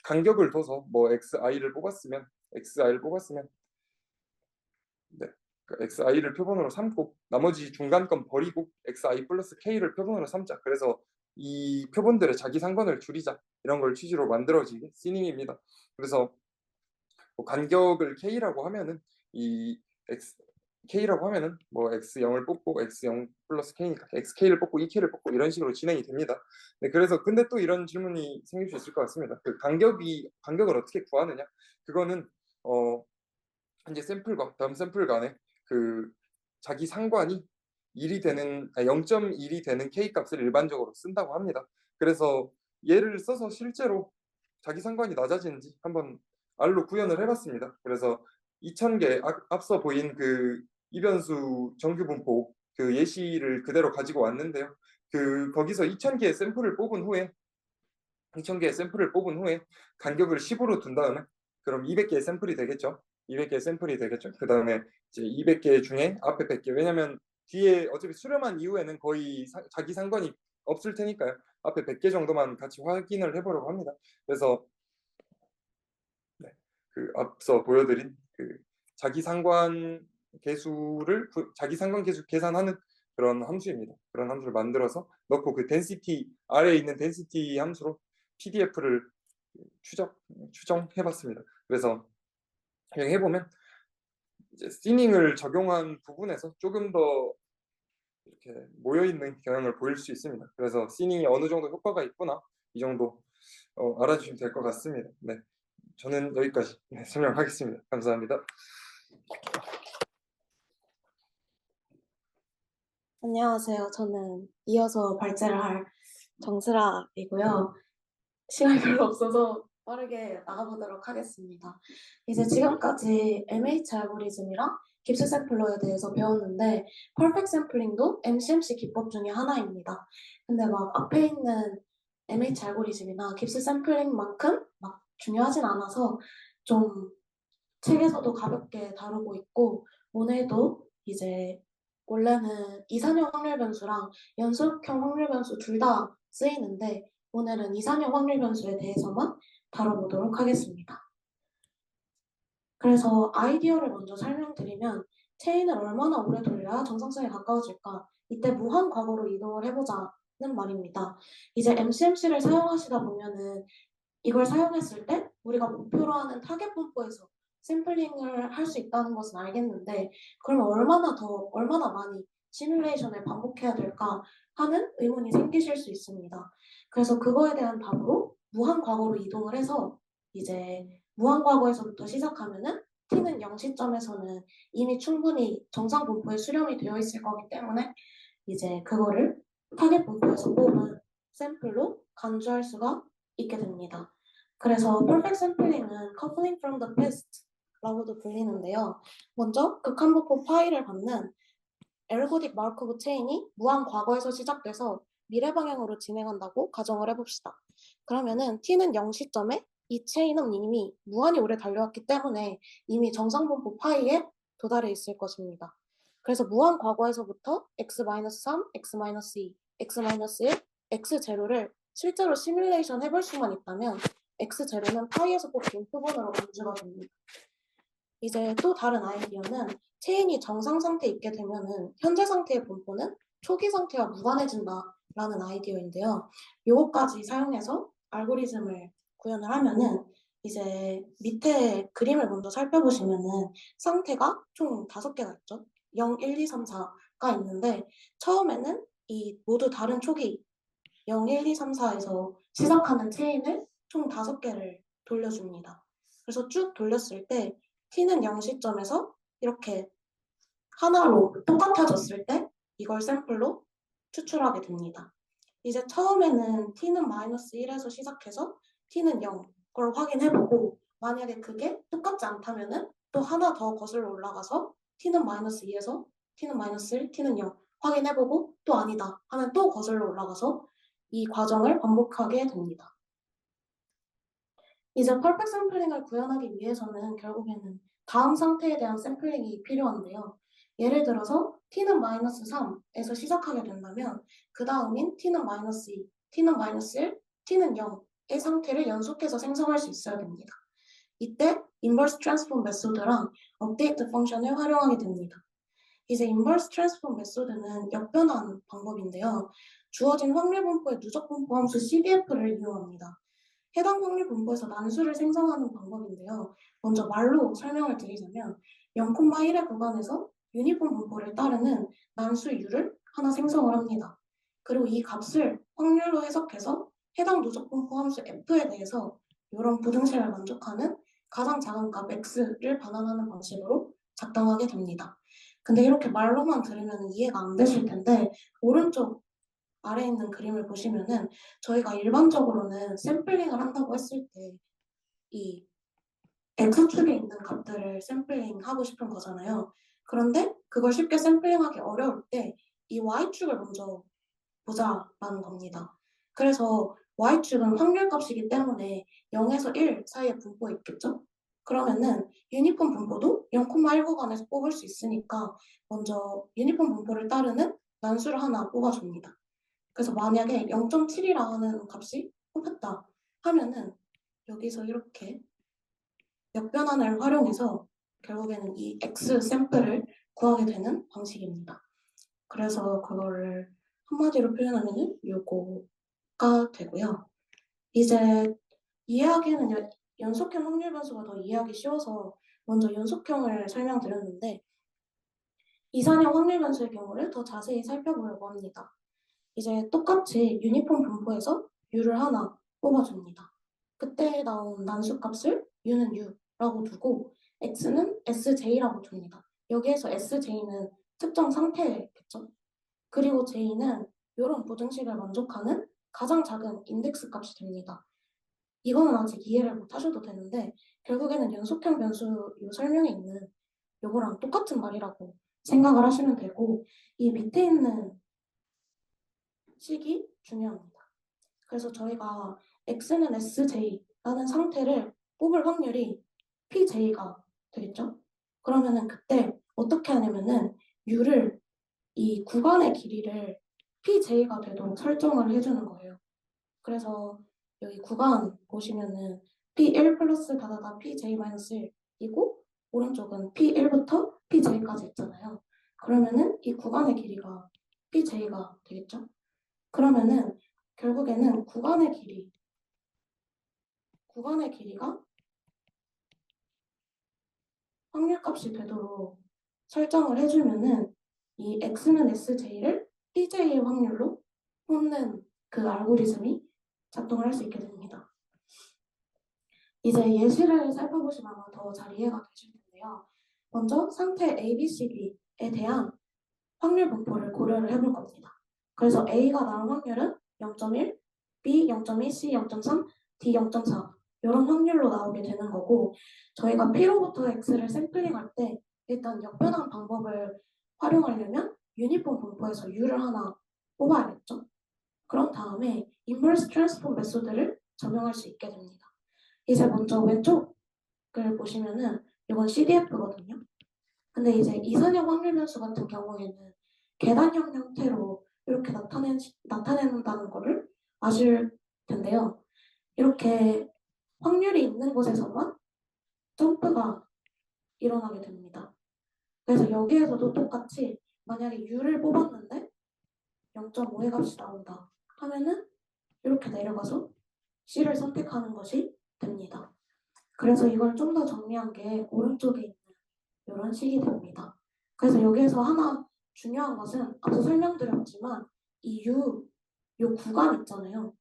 간격을 둬서 뭐 xi를 뽑았으면 네, 그 xi를 표본으로 삼고 나머지 중간 건 버리고 xi 플러스 k를 표본으로 삼자. 그래서 이 표본들의 자기 상관을 줄이자 이런 걸 취지로 만들어진 시닝입니다. 그래서 뭐 간격을 k라고 하면은 이 x k라고 하면은 뭐 x0을 뽑고 x0 플러스 k니까 xk를 뽑고 2k를 뽑고 이런 식으로 진행이 됩니다. 네, 그래서 근데 또 이런 질문이 생길 수 있을 것 같습니다. 그 간격을 어떻게 구하느냐? 그거는 현재 샘플과 다음 샘플 간에 그 자기 상관이 0.1이 되는 k 값을 일반적으로 쓴다고 합니다. 그래서 얘를 써서 실제로 자기 상관이 낮아지는지 한번 R로 구현을 해봤습니다. 그래서 2000개 앞서 보인 그 이변수 정규 분포 그 예시를 그대로 가지고 왔는데요. 거기서 2000개의 샘플을 뽑은 후에 간격을 10으로 둔 다음에 그럼 200개의 샘플이 되겠죠. 200개의 샘플이 되겠죠. 그 다음에 이제 200개 중에 앞에 100개. 왜냐면 뒤에 어차피 수렴한 이후에는 거의 자기 상관이 없을 테니까요. 앞에 100개 정도만 같이 확인을 해보려고 합니다. 그래서 네, 그 앞서 보여드린 그 자기 상관 자기 상관 계수 계산하는 그런 함수입니다. 그런 함수를 만들어서 넣고 그 density 아래에 있는 density 함수로 PDF를 추정해봤습니다. 그래서 해보면 이제 시닝을 적용한 부분에서 조금 더 이렇게 모여있는 경향을 보일 수 있습니다. 그래서 시닝이 어느 정도 효과가 있구나 이 정도 알아주시면 될 것 같습니다. 네, 저는 여기까지 설명하겠습니다. 감사합니다. 안녕하세요. 저는 이어서 발제를 할 정슬아이고요. 시간이 별로 없어서 빠르게 나가보도록 하겠습니다. 이제 지금까지 MH 알고리즘이랑 깁스 샘플러에 대해서 배웠는데 퍼펙트 샘플링도 MCMC 기법 중에 하나입니다. 근데 막 앞에 있는 MH 알고리즘이나 깁스 샘플링만큼 막 중요하진 않아서 좀 책에서도 가볍게 다루고 있고 오늘도 이제 원래는 이산형 확률 변수랑 연속형 확률 변수 둘 다 쓰이는데 오늘은 이산형 확률 변수에 대해서만 다뤄보도록 하겠습니다. 그래서 아이디어를 먼저 설명드리면 체인을 얼마나 오래 돌려야 정상성에 가까워질까? 이때 무한 과거로 이동을 해보자는 말입니다. 이제 MCMC를 사용하시다 보면은 이걸 사용했을 때 우리가 목표로 하는 타겟 분포에서 샘플링을 할 수 있다는 것은 알겠는데 그러면 얼마나 많이 시뮬레이션을 반복해야 될까 하는 의문이 생기실 수 있습니다. 그래서 그거에 대한 답으로 무한 과거로 이동을 해서 이제 무한 과거에서부터 시작하면은 t는 0 시점에서는 이미 충분히 정상 분포에 수렴이 되어 있을 거기 때문에 이제 그거를 타겟 분포에서 뽑은 샘플로 간주할 수가 있게 됩니다. 그래서 perfect sampling은 coupling from the past라고도 불리는데요. 먼저 극한분포 파이를 받는 에르고딕 마르코브 체인이 무한 과거에서 시작돼서 미래 방향으로 진행한다고 가정을 해봅시다. 그러면은 t는 0 시점에 이 체인은 이미 무한히 오래 달려왔기 때문에 이미 정상분포 파이에 도달해 있을 것입니다. 그래서 무한 과거에서부터 x-3, x-2, x-1, x0를 실제로 시뮬레이션 해볼 수만 있다면 x0는 파이에서 뽑힌 표본으로 간주가 됩니다. 이제 또 다른 아이디어는 체인이 정상 상태에 있게 되면은 현재 상태의 분포는 초기 상태와 무관해진다라는 아이디어인데요. 요거까지 사용해서 알고리즘을 구현을 하면은 이제 밑에 그림을 먼저 살펴보시면은 상태가 총 5개가 있죠. 0, 1, 2, 3, 4가 있는데 처음에는 이 모두 다른 초기 0, 1, 2, 3, 4에서 시작하는 체인을 총 5개를 돌려줍니다. 그래서 쭉 돌렸을 때 t는 0 시점에서 이렇게 하나로 똑같아졌을 때 이걸 샘플로 추출하게 됩니다. 이제 처음에는 t는 -1에서 시작해서 t는 0걸 확인해보고 만약에 그게 똑같지 않다면은 또 하나 더 거슬러 올라가서 t는 -2에서 t는 -1, t는 0 확인해보고 또 아니다 하면 또 거슬러 올라가서 이 과정을 반복하게 됩니다. 이제 퍼펙트 샘플링을 구현하기 위해서는 결국에는 다음 상태에 대한 샘플링이 필요한데요. 예를 들어서 t는 마이너스 3에서 시작하게 된다면 그 다음인 t는 마이너스 2, t는 마이너스 1, t는 0의 상태를 연속해서 생성할 수 있어야 됩니다. 이때 인버스 트랜스폼 메소드랑 업데이트 펑션을 활용하게 됩니다. 이제 인버스 트랜스폼 메소드는 역변환 방법인데요. 주어진 확률 분포의 누적 분포 함수 CDF를 이용합니다. 해당 확률 분포에서 난수를 생성하는 방법인데요. 먼저 말로 설명을 드리자면 0,1의 구간에서 유니폼 분포를 따르는 난수 U를 하나 생성을 합니다. 그리고 이 값을 확률로 해석해서 해당 누적 분포 함수 F에 대해서 이런 부등식을 만족하는 가장 작은 값 X를 반환하는 방식으로 작성하게 됩니다. 근데 이렇게 말로만 들으면 이해가 안 되실 텐데 오른쪽 아래에 있는 그림을 보시면은 저희가 일반적으로는 샘플링을 한다고 했을 때 이 X축에 있는 값들을 샘플링하고 싶은 거잖아요. 그런데 그걸 쉽게 샘플링하기 어려울 때 이 Y축을 먼저 보자라는 겁니다. 그래서 Y축은 확률값이기 때문에 0에서 1 사이에 분포 있겠죠? 그러면은 유니폼 분포도 0,1 구간에서 뽑을 수 있으니까 먼저 유니폼 분포를 따르는 난수를 하나 뽑아줍니다. 그래서 만약에 0.7이라는 값이 뽑혔다 하면은 여기서 이렇게 역변환을 활용해서 결국에는 이 X 샘플을 구하게 되는 방식입니다. 그래서 그거를 한마디로 표현하면은 요거가 되고요. 이제 이해하기에는 연속형 확률 변수가 더 이해하기 쉬워서 먼저 연속형을 설명드렸는데 이산형 확률 변수의 경우를 더 자세히 살펴보려고 합니다. 이제 똑같이 유니폼 분포에서 U를 하나 뽑아줍니다. 그때 나온 난수값을 U는 U라고 두고 X는 SJ라고 둡니다. 여기에서 SJ는 특정 상태겠죠? 그리고 J는 이런 부등식을 만족하는 가장 작은 인덱스 값이 됩니다. 이거는 아직 이해를 못 하셔도 되는데 결국에는 연속형 변수 요 설명에 있는 요거랑 똑같은 말이라고 생각을 하시면 되고 이 밑에 있는 식이 중요합니다. 그래서 저희가 X는 SJ라는 상태를 뽑을 확률이 PJ가 되겠죠? 그러면은 그때 어떻게 하냐면은 U를 이 구간의 길이를 PJ가 되도록 설정을 해주는 거예요. 그래서 여기 구간 보시면은 P1 플러스 다다다 PJ-1이고 오른쪽은 P1부터 PJ까지 있잖아요. 그러면은 이 구간의 길이가 PJ가 되겠죠? 그러면은 결국에는 구간의 길이가 확률값이 되도록 설정을 해주면은 이 X는 SJ를 PJ의 확률로 뽑는 그 알고리즘이 작동을 할 수 있게 됩니다. 이제 예시를 살펴보시면 아마 더 잘 이해가 되실 텐데요. 먼저 상태 A, B, C, D에 대한 확률 분포를 고려를 해볼 겁니다. 그래서 A가 나온 확률은 0.1, B 0.2, C 0.3, D 0.4 이런 확률로 나오게 되는 거고 저희가 P로부터 X를 샘플링할 때 일단 역변환 방법을 활용하려면 유니폼 분포에서 U를 하나 뽑아야겠죠. 그런 다음에 인버스 트랜스폼 메소드를 적용할 수 있게 됩니다. 이제 먼저 왼쪽을 보시면은 이건 CDF거든요. 근데 이제 이산형 확률 변수 같은 경우에는 계단형 형태로 이렇게 나타낸다는 거를 아실 텐데요. 이렇게 확률이 있는 곳에서만 점프가 일어나게 됩니다. 그래서 여기에서도 똑같이 만약에 U를 뽑았는데 0.5의 값이 나온다 하면은 이렇게 내려가서 C를 선택하는 것이 됩니다. 그래서 이걸 좀 더 정리한 게 오른쪽에 있는 이런 식이 됩니다. 그래서 여기에서 하나 중요한 것은 앞서 설명드렸지만 이 요 구간 있잖아요.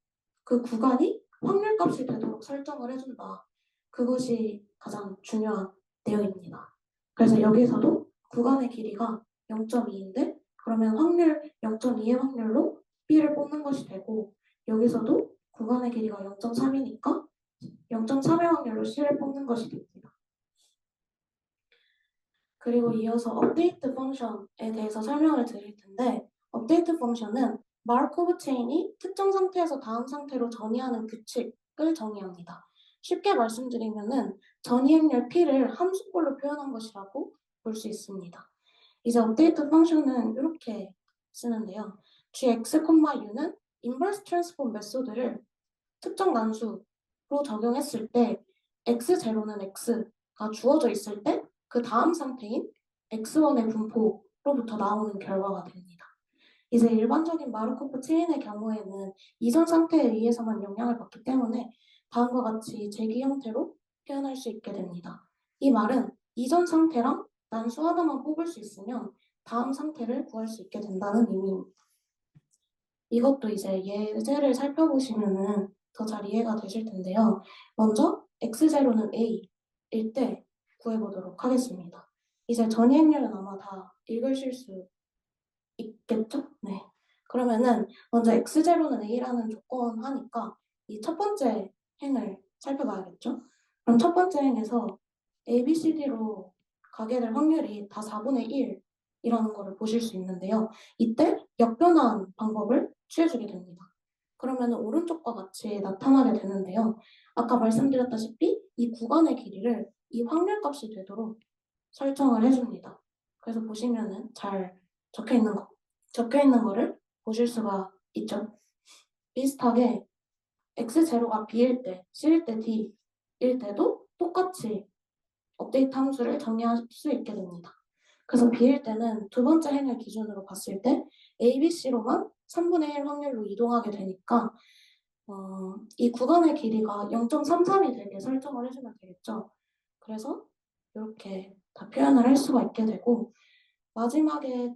그 구간이 확률값이 되도록 설정을 해준다. 그것이 가장 중요한 내용입니다. 그래서 여기서도 구간의 길이가 0.2인데 그러면 확률 0.2의 확률로 B를 뽑는 것이 되고 여기서도 구간의 길이가 0.3이니까 0.3의 확률로 C를 뽑는 것이 됩니다. 그리고 이어서 업데이트 펑션에 대해서 설명을 드릴 텐데 업데이트 펑션은 마르코브 체인이 특정 상태에서 다음 상태로 전이하는 규칙을 정의합니다. 쉽게 말씀드리면은 전이행렬 P를 함수꼴로 표현한 것이라고 볼 수 있습니다. 이제 업데이트 펑션은 이렇게 쓰는데요. gx, u는 인버스 트랜스폼 메소드를 특정 난수로 적용했을 때 x0는 x가 주어져 있을 때 그 다음 상태인 x1의 분포로부터 나오는 결과가 됩니다. 이제 일반적인 마르코프 체인의 경우에는 이전 상태에 의해서만 영향을 받기 때문에 다음과 같이 재기 형태로 표현할 수 있게 됩니다. 이 말은 이전 상태랑 난수 하나만 뽑을 수 있으면 다음 상태를 구할 수 있게 된다는 의미입니다. 이것도 이제 예제를 살펴보시면은 더 잘 이해가 되실 텐데요. 먼저 x0는 a일 때 구해보도록 하겠습니다. 이제 전이행렬은 아마 다 읽으실 수 있겠죠? 네. 그러면은 먼저 x0는 a라는 조건 하니까 이 첫 번째 행을 살펴봐야겠죠? 그럼 첫 번째 행에서 a, b, c, d로 가게 될 확률이 다 4분의 1이라는 거를 보실 수 있는데요. 이때 역변환 방법을 취해주게 됩니다. 그러면 오른쪽과 같이 나타나게 되는데요. 아까 말씀드렸다시피 이 구간의 길이를 이 확률값이 되도록 설정을 해줍니다. 그래서 보시면은 잘 적혀 있는 거를 보실 수가 있죠. 비슷하게 x0가 b일 때, c일 때, d일 때도 똑같이 업데이트 함수를 정의할 수 있게 됩니다. 그래서 b일 때는 두 번째 행을 기준으로 봤을 때 a, b, c로만 3분의 1 확률로 이동하게 되니까 이 구간의 길이가 0.33이 되게 설정을 해주면 되겠죠. 그래서 이렇게 다 표현을 할 수가 있게 되고 마지막에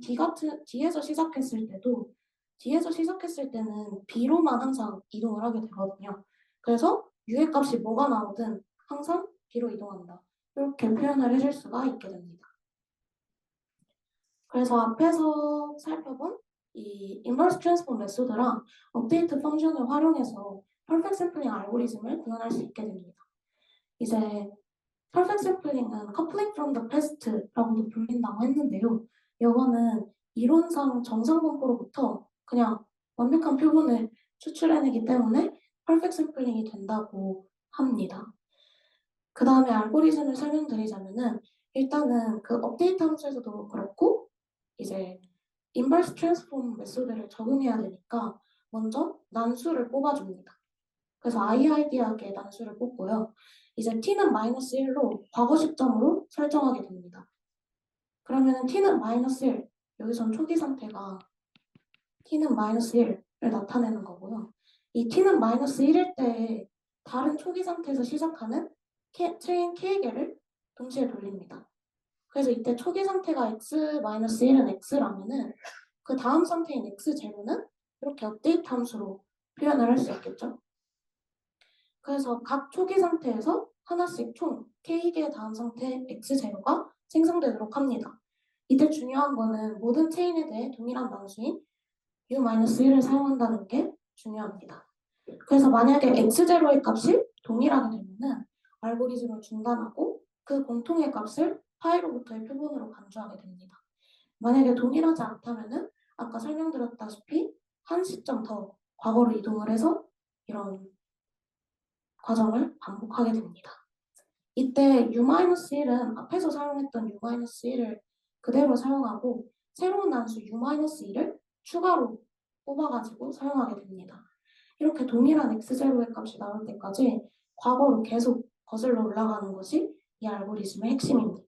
D에서 시작했을 때는 B로만 항상 이동을 하게 되거든요. 그래서 U의 값이 뭐가 나오든 항상 B로 이동한다. 이렇게 표현을 해줄 수가 있게 됩니다. 그래서 앞에서 살펴본 이 인버스 트랜스폼 메소드랑 업데이트 펑션을 활용해서 퍼펙트 샘플링 알고리즘을 구현할 수 있게 됩니다. 이제 퍼펙트 샘플링은 coupling from the past라고도 불린다고 했는데요. 이거는 이론상 정상 분포로부터 그냥 완벽한 표본을 추출해내기 때문에 퍼펙트 샘플링이 된다고 합니다. 그 다음에 알고리즘을 설명드리자면은 일단은 그 업데이트 함수에서도 그렇고 이제 인버스 트랜스폼 메소드를 적용해야 되니까 먼저 난수를 뽑아줍니다. 그래서 아이아이디하게 난수를 뽑고요. 이제 t는 마이너스 1로 과거 시점으로 설정하게 됩니다. 그러면 t는 마이너스 1, 여기선 초기 상태가 t는 마이너스 1을 나타내는 거고요. 이 t는 마이너스 1일 때 다른 초기 상태에서 시작하는 체인 K개를 동시에 돌립니다. 그래서 이때 초기 상태가 x-1은 x라면은 그 다음 상태인 x0는 이렇게 업데이트 함수로 표현을 할 수 있겠죠. 그래서 각 초기 상태에서 하나씩 총 K개의 다음 상태 x0가 생성되도록 합니다. 이때 중요한 거는 모든 체인에 대해 동일한 난수인 U-1을 사용한다는 게 중요합니다. 그래서 만약에 x0의 값이 동일하게 되면은 알고리즘을 중단하고 그 공통의 값을 파이로부터의 표본으로 간주하게 됩니다. 만약에 동일하지 않다면은 아까 설명드렸다시피 한 시점 더 과거로 이동을 해서 이런 과정을 반복하게 됩니다. 이때 U-1은 앞에서 사용했던 U-1을 그대로 사용하고 새로운 난수 U-1을 추가로 뽑아가지고 사용하게 됩니다. 이렇게 동일한 x0의 값이 나올 때까지 과거로 계속 거슬러 올라가는 것이 이 알고리즘의 핵심입니다.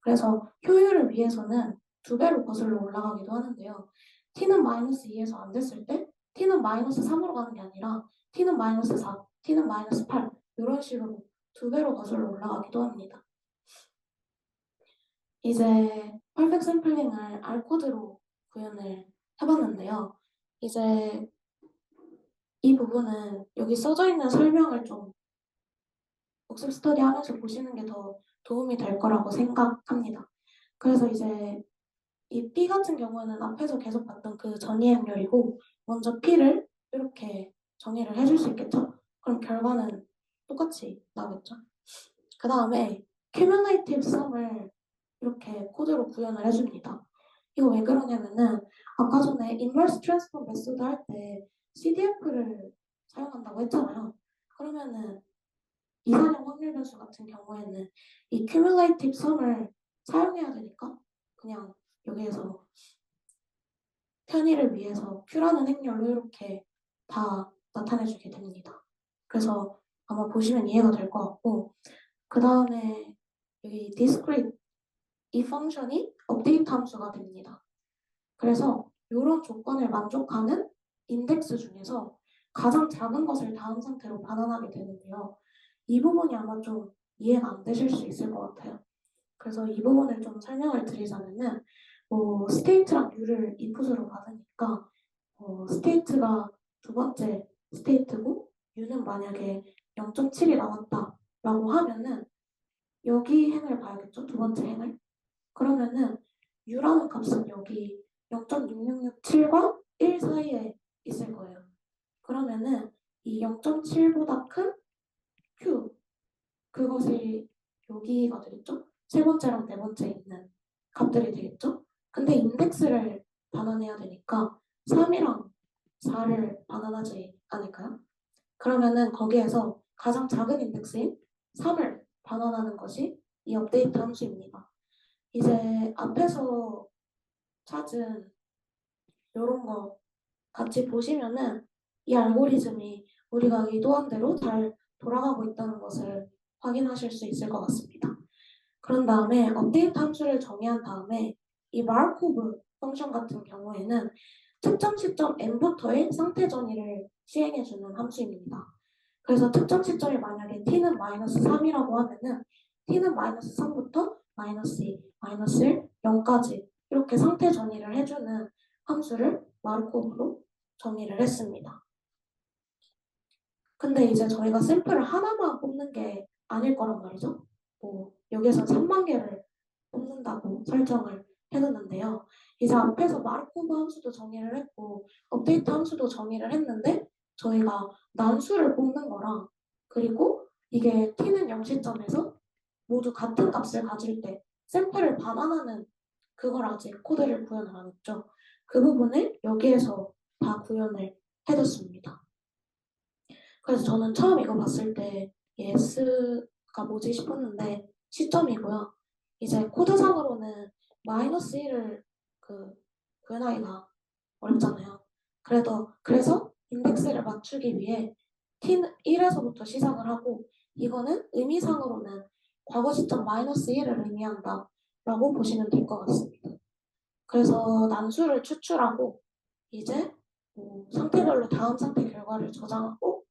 그래서 효율을 위해서는 2배로 거슬러 올라가기도 하는데요. t는 마이너스 2에서 안 됐을 때 t는 마이너스 3으로 가는 게 아니라 t는 마이너스 4, t는 마이너스 8 이런 식으로 2배로 거슬러 올라가기도 합니다. 이제 퍼펙트 샘플링을 R코드로 구현을 해봤는데요. 이제 이 부분은 여기 써져 있는 설명을 좀 복습 스터디 하면서 보시는 게 더 도움이 될 거라고 생각합니다. 그래서 이제 이 P 같은 경우는 앞에서 계속 봤던 그 전이행렬이고 먼저 P를 이렇게 정의를 해줄 수 있겠죠? 그럼 결과는 똑같이 나오겠죠? 그 다음에 cumulative sum을 이렇게 코드로 구현을 해줍니다. 이거 왜 그러냐면은 아까 전에 인버스 트랜스폼 메소드 할 때 CDF를 사용한다고 했잖아요. 그러면은 이산형 확률 변수 같은 경우에는 이 cumulative sum을 사용해야 되니까 그냥 여기에서 편의를 위해서 Q라는 행렬로 이렇게 다 나타내주게 됩니다. 그래서 아마 보시면 이해가 될 것 같고 그 다음에 여기 discrete 이 펑션이 업데이트 함수가 됩니다. 그래서 이런 조건을 만족하는 인덱스 중에서 가장 작은 것을 다음 상태로 반환하게 되는데요. 이 부분이 아마 좀 이해가 안 되실 수 있을 것 같아요. 그래서 이 부분을 좀 설명을 드리자면은 스테이트랑 U를 인풋으로 받으니까 스테이트가 두 번째 스테이트고 U는 만약에 0.7이 나왔다라고 하면은 여기 행을 봐야겠죠? 두 번째 행을. 그러면은 U라는 값은 여기 0.6667과 1 사이에 있을 거예요. 그러면은 이 0.7보다 큰 Q 그것이 여기가 되겠죠? 세 번째랑 네 번째 있는 값들이 되겠죠? 근데 인덱스를 반환해야 되니까 3이랑 4를 반환하지 않을까요? 그러면은 거기에서 가장 작은 인덱스인 3을 반환하는 것이 이 업데이트 함수입니다. 이제 앞에서 찾은 이런 거 같이 보시면은 이 알고리즘이 우리가 의도한 대로 잘 돌아가고 있다는 것을 확인하실 수 있을 것 같습니다. 그런 다음에 업데이트 함수를 정의한 다음에 이 마르코브 펑션 같은 경우에는 특정 시점 n부터의 상태 전이를 시행해주는 함수입니다. 그래서 특정 시점이 만약에 t는 마이너스 3이라고 하면은 t는 마이너스 3부터 마이너스 2, 마이너스 1, 0까지 이렇게 상태 전이를 해주는 함수를 마르코브로 정의를 했습니다. 근데 이제 저희가 샘플을 하나만 뽑는 게 아닐 거란 말이죠. 여기서 3만 개를 뽑는다고 설정을 해뒀는데요. 이제 앞에서 마르코브 함수도 정의를 했고 업데이트 함수도 정의를 했는데 저희가 난수를 뽑는 거랑 그리고 이게 t는 0시점에서 모두 같은 값을 가질 때 샘플을 반환하는 그걸 아직 코드를 구현을 안 했죠. 그 부분을 여기에서 다 구현을 해뒀습니다. 그래서 저는 처음 이거 봤을 때 S가 뭐지 싶었는데 시점이고요. 이제 코드상으로는 마이너스 1을 구현하기가 어렵잖아요. 그래서 인덱스를 맞추기 위해 t는 1에서부터 시작을 하고 이거는 의미상으로는 과거 시점 마이너스 1을 의미한다 라고 보시면 될 것 같습니다. 그래서 난수를 추출하고 이제 상태별로 다음 상태 결과를 저장하고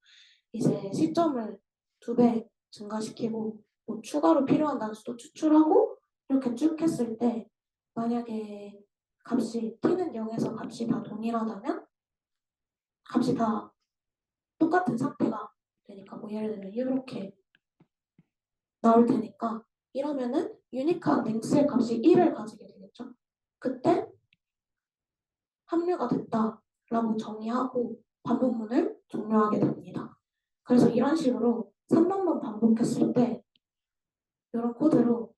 이제 시점을 2배 증가시키고 추가로 필요한 단수도 추출하고 이렇게 쭉 했을 때 만약에 t는 0에서 값이 다 동일하다면 값이 다 똑같은 상태가 되니까 예를 들면 이렇게 나올 테니까 이러면은 유니크한 랭스의 값이 1을 가지게 되겠죠. 그때 합류가 됐다라고 정의하고 반복문을 종료하게 됩니다. 그래서 이런 식으로 3번만 반복했을 때 이런 코드로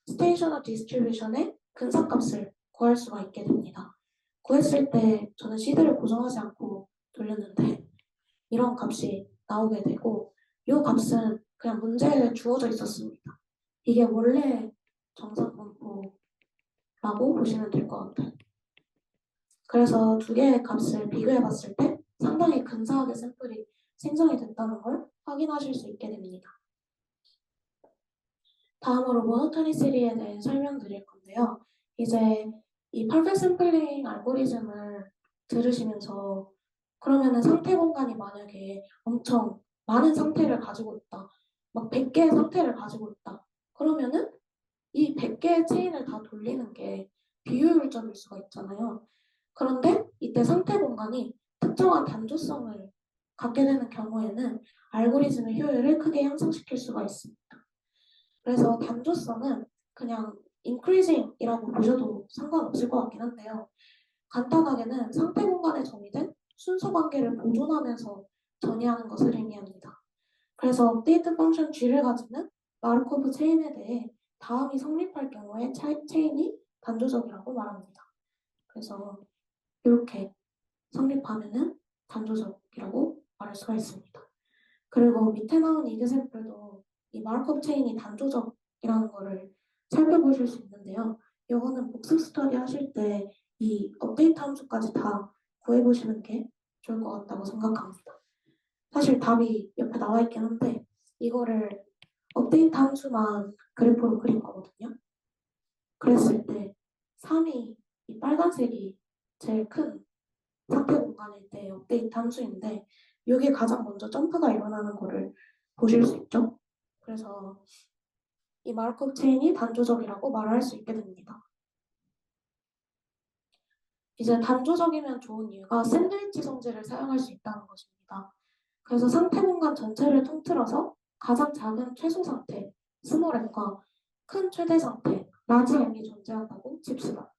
스테이셔너 디스트리뷰션의 근사값을 구할 수가 있게 됩니다. 구했을 때 저는 시드를 고정하지 않고 돌렸는데 이런 값이 나오게 되고 이 값은 그냥 문제에 주어져 있었습니다. 이게 원래 정상 분포라고 보시면 될 것 같아요. 그래서 두 개의 값을 비교해 봤을 때 상당히 근사하게 샘플이 생성이 됐다는 걸 확인하실 수 있게 됩니다. 다음으로 모노토니시리에 대해 설명드릴 건데요. 이제 이 퍼펙트 샘플링 알고리즘을 들으시면서 그러면은 상태 공간이 만약에 엄청 많은 상태를 가지고 있다. 막 100개의 상태를 가지고 있다. 그러면은 이 100개의 체인을 다 돌리는 게 비효율적일 수가 있잖아요. 그런데 이때 상태 공간이 특정한 단조성을 갖게 되는 경우에는 알고리즘의 효율을 크게 향상시킬 수가 있습니다. 그래서 단조성은 그냥 increasing이라고 보셔도 상관없을 것 같긴 한데요. 간단하게는 상태 공간에 정의된 순서 관계를 보존하면서 전이하는 것을 의미합니다. 그래서 업데이트 펑션 G를 가지는 마르코브 체인에 대해 다음이 성립할 경우에 체인이 단조적이라고 말합니다. 그래서 이렇게 성립하면은 단조적이라고 말할 수가 있습니다. 그리고 밑에 나온 이그샘플도 이 마르크업 체인이 단조적이라는 거를 살펴보실 수 있는데요. 이거는 복습 스터디 하실 때 이 업데이트 함수까지 다 구해보시는 게 좋을 것 같다고 생각합니다. 사실 답이 옆에 나와 있긴 한데 이거를 업데이트 함수만 그래프로 그린 거거든요. 그랬을 때 3이 이 빨간색이 제일 큰 상태 공간일 때 업데이트 함수인데 이게 가장 먼저 점프가 일어나는 거를 보실 수 있죠. 그래서 이 마르크업 체인이 단조적이라고 말할 수 있게 됩니다. 이제 단조적이면 좋은 이유가 샌드위치 성질을 사용할 수 있다는 것입니다. 그래서 상태 공간 전체를 통틀어서 가장 작은 최소 상태, 스몰 m과 큰 최대 상태, 라지 m이 존재한다고 칩시다.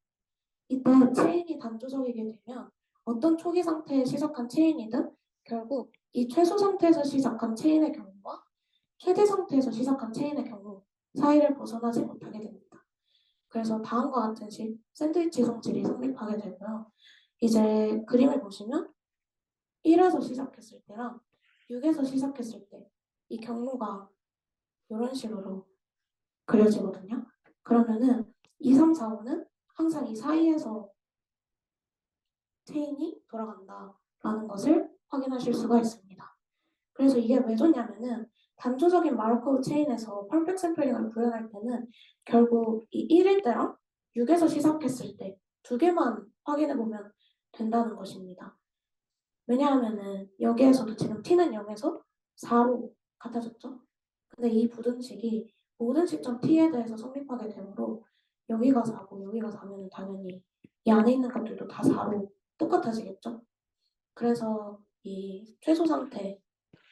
이때 체인이 단조적이게 되면 어떤 초기 상태에 시작한 체인이든 결국 이 최소 상태에서 시작한 체인의 경우와 최대 상태에서 시작한 체인의 경우 사이를 벗어나지 못하게 됩니다. 그래서 다음과 같은 식 샌드위치 성질이 성립하게 되고요. 이제 그림을 보시면 1에서 시작했을 때랑 6에서 시작했을 때 이 경로가 이런 식으로 그려지거든요. 그러면은 2, 3, 4, 5는 항상 이 사이에서 체인이 돌아간다라는 것을 확인하실 수가 있습니다. 그래서 이게 왜 좋냐면은 단조적인 마르코브 체인에서 퍼펙트 샘플링을 구현할 때는 결국 이 1일 때랑 6에서 시작했을 때 두 개만 확인해 보면 된다는 것입니다. 왜냐하면은 여기에서도 지금 t는 0에서 4로 같아졌죠. 근데 이 부등식이 모든 시점 t에 대해서 성립하게 되므로 여기가 4고 여기가 4면 당연히 이 안에 있는 값들도 다 4로 똑같아지겠죠. 그래서 이 최소 상태,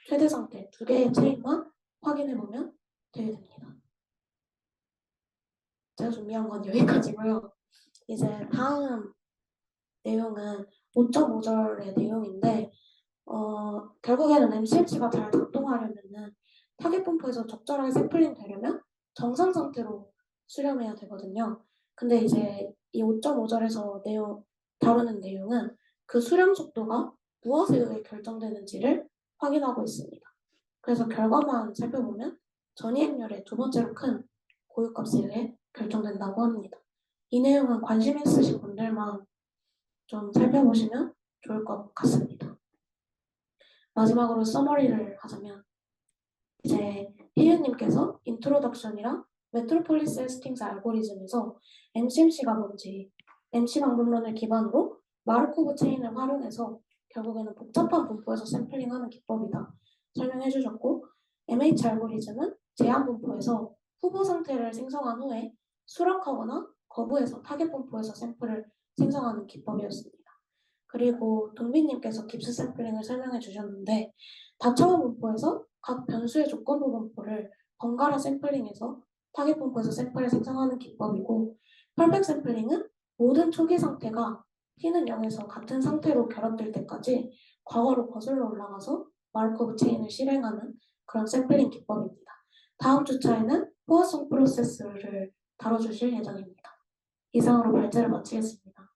최대 상태 두 개의 체인만 확인해 보면 되게 됩니다. 제가 준비한 건 여기까지고요. 이제 다음 내용은 5.5절의 내용인데 결국에는 MCMC가 잘 작동하려면은 타겟 분포에서 적절하게 샘플링 되려면 정상 상태로 수렴해야 되거든요. 근데 이제 이 5.5절에서 다루는 내용은 그 수렴 속도가 무엇에 의해 결정되는지를 확인하고 있습니다. 그래서 결과만 살펴보면 전이행률의 두 번째로 큰 고유값에 의해 결정된다고 합니다. 이 내용은 관심 있으신 분들만 좀 살펴보시면 좋을 것 같습니다. 마지막으로 서머리를 하자면 이제 희윤님께서 인트로덕션이랑 메트로폴리스 헤스팅스 알고리즘에서 MCMC가 뭔지 MC 방법론을 기반으로 마르코브 체인을 활용해서 결국에는 복잡한 분포에서 샘플링하는 기법이다 설명해 주셨고 MH 알고리즘은 제한 분포에서 후보 상태를 생성한 후에 수락하거나 거부해서 타겟 분포에서 샘플을 생성하는 기법이었습니다. 그리고 동빈님께서 깁스 샘플링을 설명해 주셨는데 다차원 분포에서 각 변수의 조건부 분포를 번갈아 샘플링해서 타겟 분포에서 샘플을 생성하는 기법이고 펄백 샘플링은 모든 초기 상태가 t는 0에서 같은 상태로 결합될 때까지 과거로 거슬러 올라가서 마르코브 체인을 실행하는 그런 샘플링 기법입니다. 다음 주차에는 포화성 프로세스를 다뤄주실 예정입니다. 이상으로 발제를 마치겠습니다.